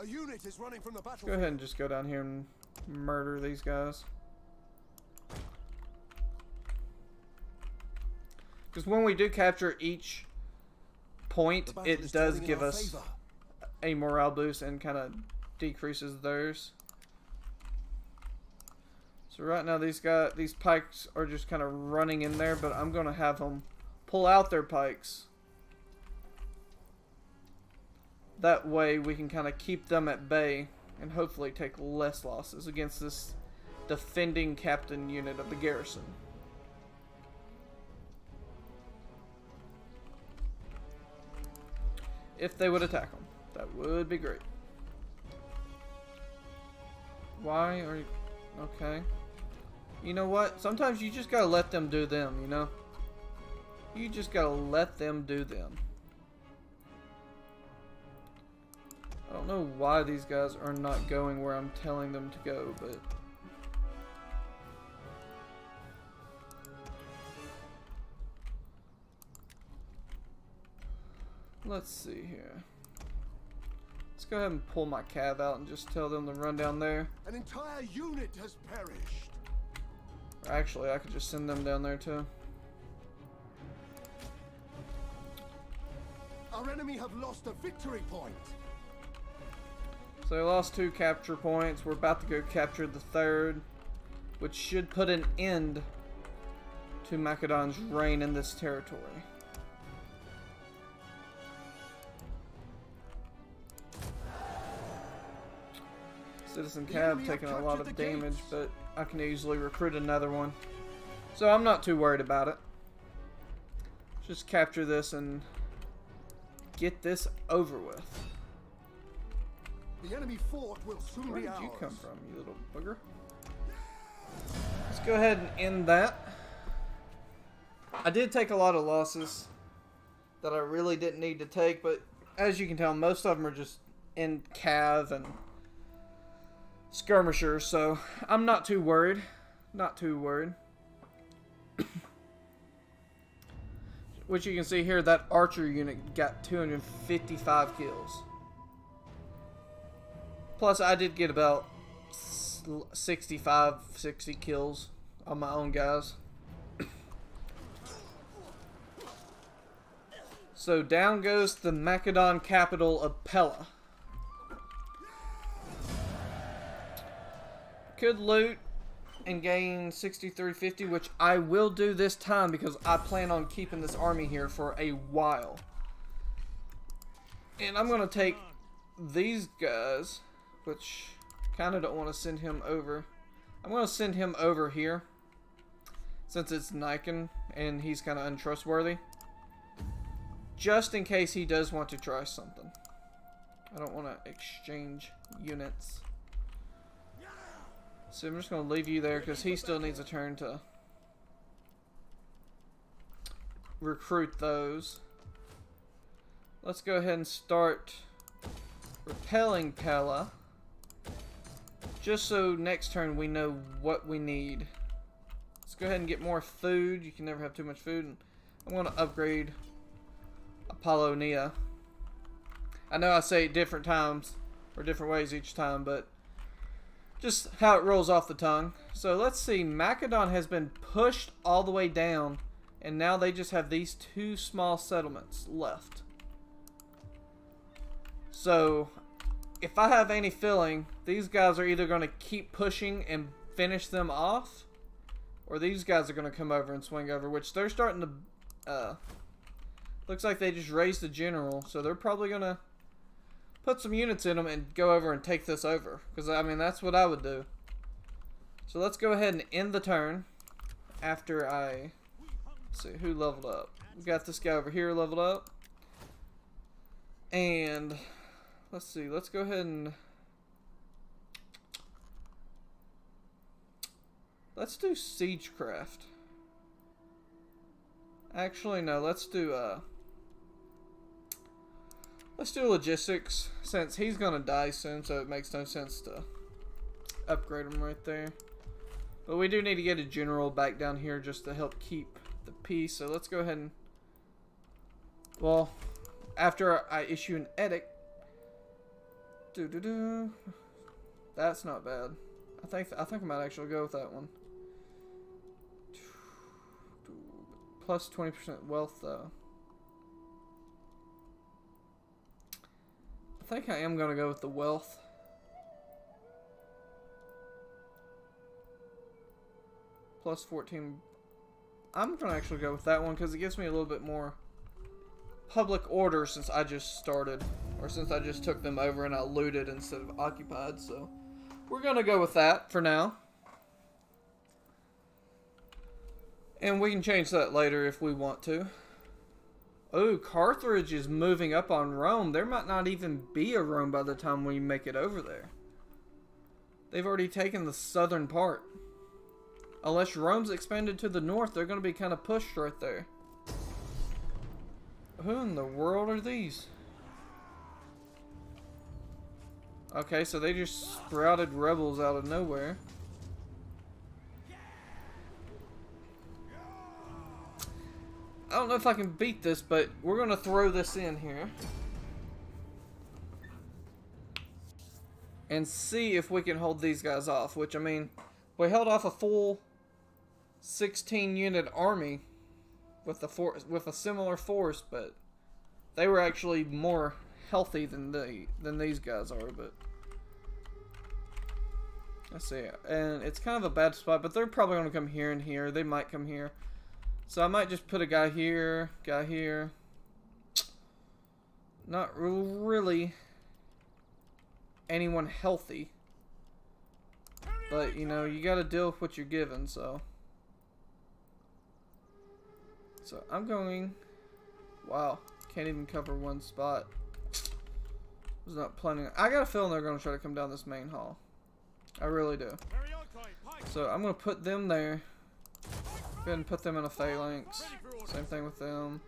A unit is running from the Let's battlefield. go ahead and just go down here and murder these guys. Because when we do capture each point, it does give us a morale boost and kind of decreases theirs. So right now these pikes are just kind of running in there, but I'm going to have them pull out their pikes. That way we can kind of keep them at bay and hopefully take less losses against this defending captain unit of the garrison. If they would attack them, that would be great. Why are you... Okay. You know what? Sometimes you just gotta let them do them, you know? You just gotta let them do them. I don't know why these guys are not going where I'm telling them to go, but... Let's see here. Let's go ahead and pull my cav out and just tell them to run down there. An entire unit has perished. Actually, I could just send them down there too. Our enemy have lost a victory point. So they lost 2 capture points. We're about to go capture the 3rd, which should put an end to Macedon's reign in this territory. Citizen Cab taking a lot of damage, but I can easily recruit another one. So I'm not too worried about it. Just capture this and get this over with. The enemy fort will soon Where be did you ours. come from, you little bugger? Let's go ahead and end that. I did take a lot of losses that I really didn't need to take, but as you can tell, most of them are just in cav and skirmishers, so I'm not too worried. Not too worried. Which you can see here, that archer unit got 255 kills. Plus, I did get about 60 kills on my own guys. So down goes the Macedon capital of Pella. Could loot and gain 6350, which I will do this time because I plan on keeping this army here for a while. And I'm going to take these guys, which kind of don't want to send him over. I'm going to send him over here since it's Nikon and he's kind of untrustworthy. Just in case he does want to try something. I don't want to exchange units. So I'm just going to leave you there because he still needs a turn to recruit those. Let's go ahead and start repelling Pella. Just so next turn we know what we need. Let's go ahead and get more food. You can never have too much food. And I'm going to upgrade Apollonia. I know I say it different times or different ways each time, but just how it rolls off the tongue. So let's see. Macedon has been pushed all the way down, and now they just have these two small settlements left. So if I have any feeling, these guys are either going to keep pushing and finish them off, or these guys are going to come over and swing over, which they're starting to... looks like they just raised the general, so they're probably going to put some units in them and go over and take this over. Because, I mean, that's what I would do. So let's go ahead and end the turn after I... Let's see, who leveled up? We got this guy over here leveled up. And... let's see, let's go ahead and... let's do Siegecraft. Actually, no, let's do logistics, since he's gonna die soon, so it makes no sense to upgrade him right there. But we do need to get a general back down here just to help keep the peace, so let's go ahead and... well, after I issue an edict... that's not bad. I think I might actually go with that one. Plus 20% wealth, though. I think I am going to go with the wealth. Plus 14. I'm going to actually go with that one because it gives me a little bit more public order since I just started. Or since I just took them over and I looted instead of occupied. So we're going to go with that for now. And we can change that later if we want to. Oh, Carthage is moving up on Rome. There might not even be a Rome by the time we make it over there. They've already taken the southern part. Unless Rome's expanded to the north, they're going to be kind of pushed right there. Who in the world are these? Okay, so they just sprouted rebels out of nowhere. I don't know if I can beat this, but we're going to throw this in here. And see if we can hold these guys off. Which, I mean, we held off a full 16-unit army with a similar force, but they were actually more healthy than these guys are. But let's see. And it's kind of a bad spot, but they're probably going to come here and here. They might come here. So I might just put a guy here, guy here. Not really anyone healthy. But, you know, you gotta deal with what you're given, so. So I'm going... wow, can't even cover one spot. Was not planning... I got a feeling they're gonna try to come down this main hall. I really do. So I'm gonna put them there. Go ahead and put them in a phalanx. Same thing with them.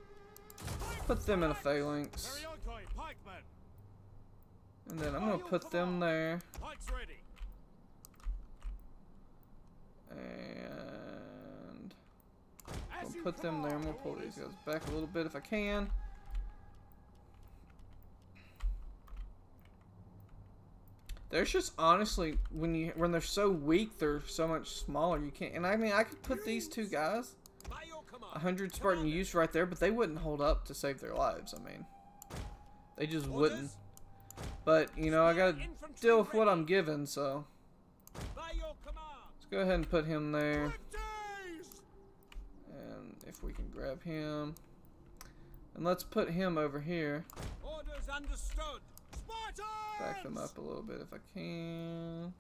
Put them in a phalanx. And then I'm going to put them there. And we'll put them there. And we'll pull these guys back a little bit if I can. There's just honestly when they're so weak, they're so much smaller. You can't. And I mean, I could put these two guys 100 Spartan youths right there, but they wouldn't hold up to save their lives. I mean, they just wouldn't. But, you know, I gotta deal with what I'm given, so. Let's go ahead and put him there. And if we can grab him. And let's put him over here. Orders understood. Back them up a little bit if I can.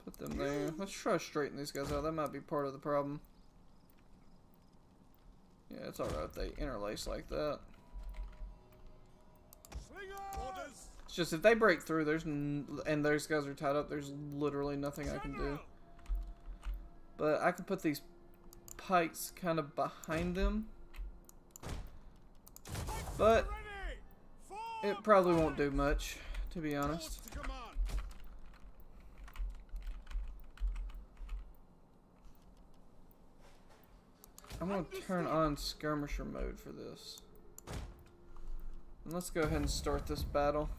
Put them there. Let's try to straighten these guys out. That might be part of the problem. Yeah, it's alright if they interlace like that. It's just if they break through, and those guys are tied up, there's literally nothing I can do. But I can put these pikes kind of behind them. But it probably won't do much, to be honest. I'm going to turn on skirmisher mode for this. And let's go ahead and start this battle.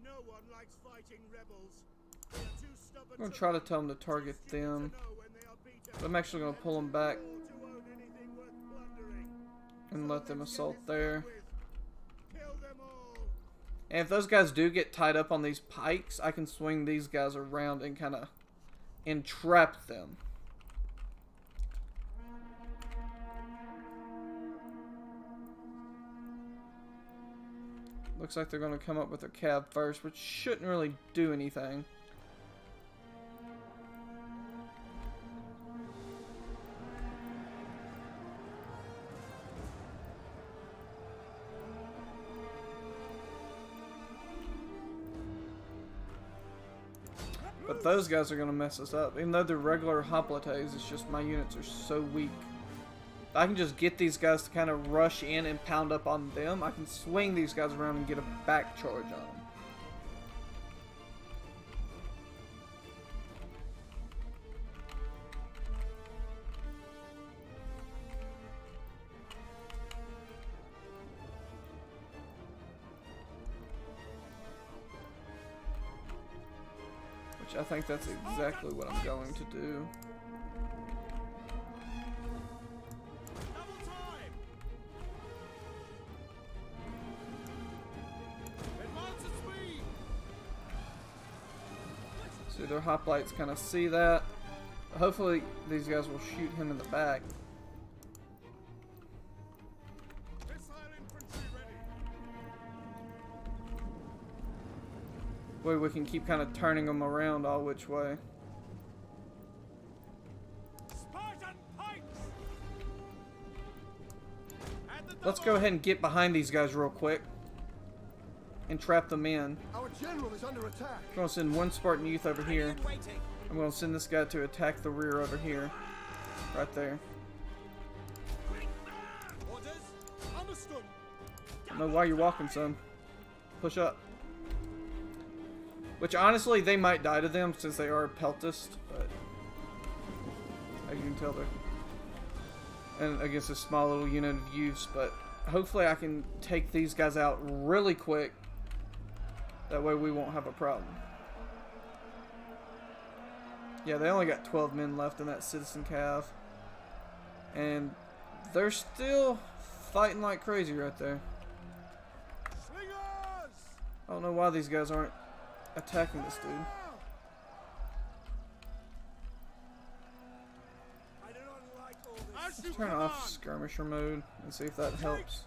No one likes fighting rebels. They are too stubborn. I'm going to try to tell them to target them. But I'm actually going to pull them back and let them assault there. And if those guys do get tied up on these pikes, I can swing these guys around and kind of entrap them. Looks like they're going to come up with their cav first, which shouldn't really do anything. But those guys are going to mess us up. Even though they're regular hoplites, it's just my units are so weak. If I can just get these guys to kind of rush in and pound up on them, I can swing these guys around and get a back charge on them. Which I think that's exactly what I'm going to do. So their hoplites kind of see that. Hopefully these guys will shoot him in the back. Way we can keep kind of turning them around all which way. Let's go ahead and get behind these guys real quick and trap them in. Our general is under attack. I'm going to send one Spartan youth over here. I'm going to send this guy to attack the rear over here. Right there. I don't know why you're walking, son. Push up. Which, honestly, they might die to them since they are peltist, but as you can tell, they're and against a small little unit of youths, but hopefully I can take these guys out really quick. That way we won't have a problem. Yeah, they only got 12 men left in that citizen cav. And they're still fighting like crazy right there. I don't know why these guys aren't attacking this dude. Let's turn off skirmisher mode and see if that helps.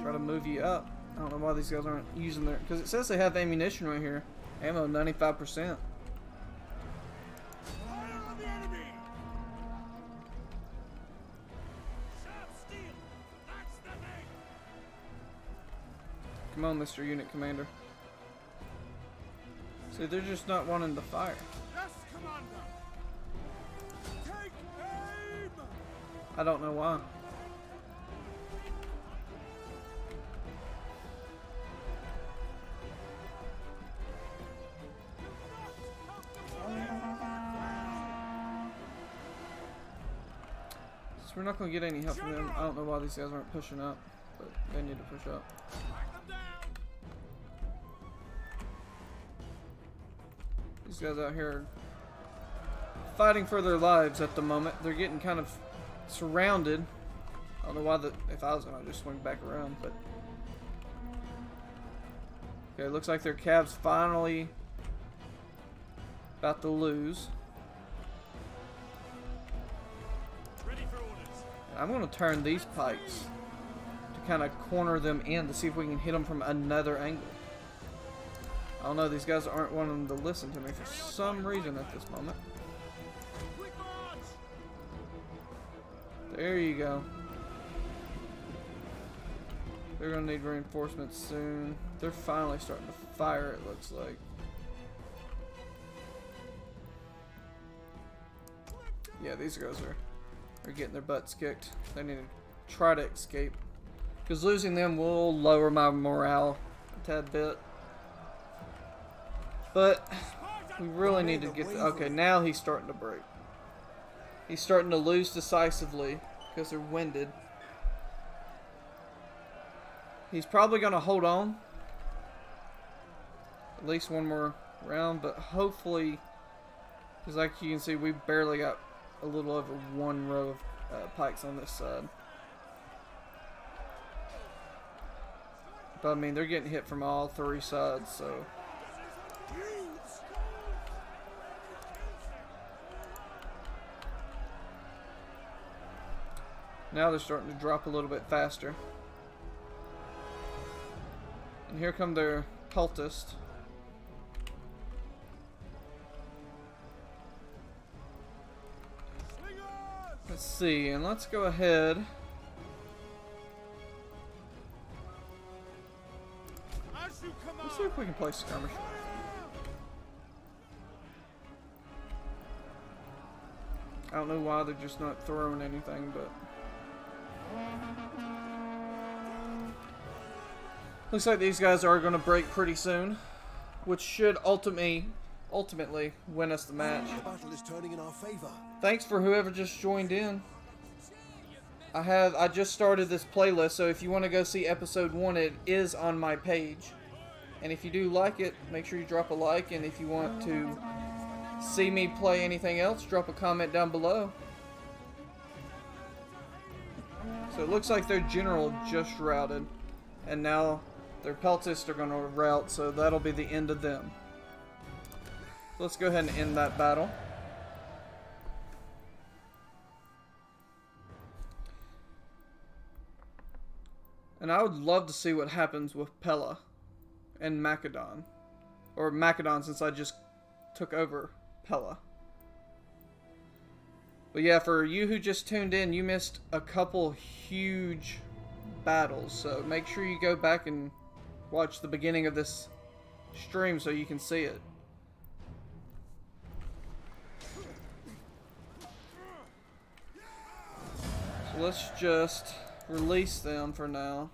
Try to move you up. I don't know why these guys aren't using their... Because it says they have ammunition right here. Ammo 95%. Come on, Mr. Unit Commander. See, they're just not wanting to fire. Yes, Commander. Take aim. I don't know why. we're not going to get any help from them. I don't know why these guys aren't pushing up, but they need to push up. These guys out here are fighting for their lives at the moment. They're getting kind of surrounded. I don't know why if I was going to just swing back around, but okay, looks like their cab's finally about to lose. I'm going to turn these pikes to kind of corner them in to see if we can hit them from another angle. I don't know, these guys aren't wanting to listen to me for some reason at this moment. There you go. They're going to need reinforcements soon. They're finally starting to fire, it looks like. Yeah, these guys are getting their butts kicked. They need to try to escape. Because losing them will lower my morale a tad bit. But we really need to get okay, now he's starting to break. He's starting to lose decisively because they're winded. He's probably going to hold on at least one more round, but hopefully, because like you can see, we barely got a little over one row of pikes on this side. But I mean, they're getting hit from all three sides, so. Now they're starting to drop a little bit faster. And here come their cultists. Let's see, and let's go ahead. Let's see if we can play skirmish. I don't know why they're just not throwing anything, but looks like these guys are going to break pretty soon, which should ultimately win us the match. The battle is turning in our favor. Thanks for whoever just joined in. I just started this playlist, so if you want to go see episode 1, it is on my page. And if you do like it, make sure you drop a like, and if you want to see me play anything else, drop a comment down below. So it looks like their general just routed, and now their peltists are going to rout, so that'll be the end of them. Let's go ahead and end that battle. And I would love to see what happens with Pella and Macedon. Or Macedon, since I just took over Pella. But yeah, for you who just tuned in, you missed a couple huge battles. So make sure you go back and watch the beginning of this stream so you can see it. So let's just release them for now.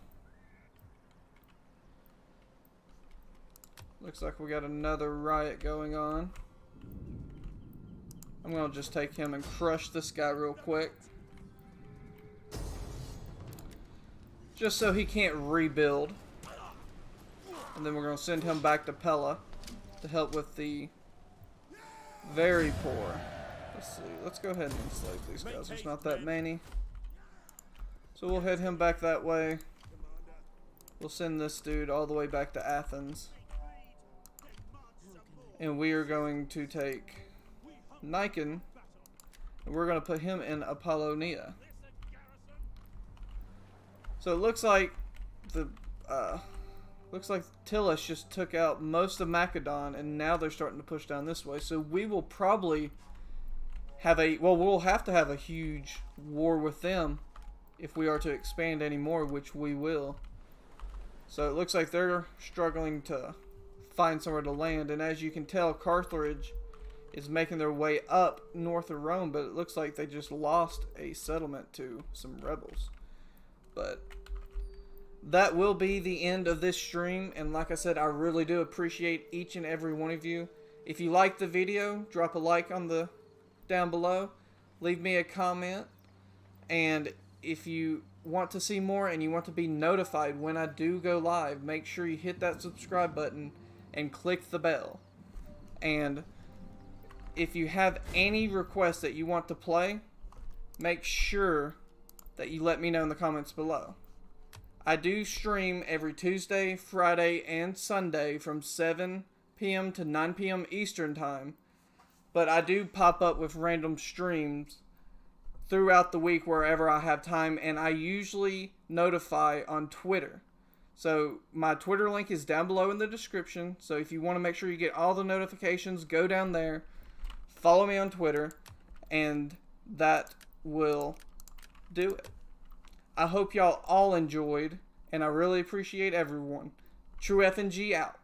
Looks like we got another riot going on. I'm gonna just take him and crush this guy real quick. Just so he can't rebuild. And then we're gonna send him back to Pella to help with the very poor. Let's see, let's go ahead and enslave these guys. There's not that many. So we'll head him back that way. We'll send this dude all the way back to Athens. And we are going to take Nikon, and we're going to put him in Apollonia. So it looks like Tillus just took out most of Macedon, and now they're starting to push down this way. So we will probably have we'll have to have a huge war with them if we are to expand anymore, which we will. So it looks like they're struggling to find somewhere to land, and as you can tell, Carthage is making their way up north of Rome, but it looks like they just lost a settlement to some rebels. But that will be the end of this stream, and like I said, I really do appreciate each and every one of you. If you liked the video, drop a like on the down below, leave me a comment, And if you want to see more and you want to be notified when I do go live, make sure you hit that subscribe button and click the bell. And if you have any requests that you want to play, make sure that you let me know in the comments below. I do stream every Tuesday, Friday, and Sunday from 7 p.m. to 9 p.m. Eastern Time. But I do pop up with random streams throughout the week wherever I have time, and I usually notify on Twitter. So my Twitter link is down below in the description. So if you want to make sure you get all the notifications, go down there, follow me on Twitter, and that will do it. I hope y'all all enjoyed, and I really appreciate everyone. True FNG out.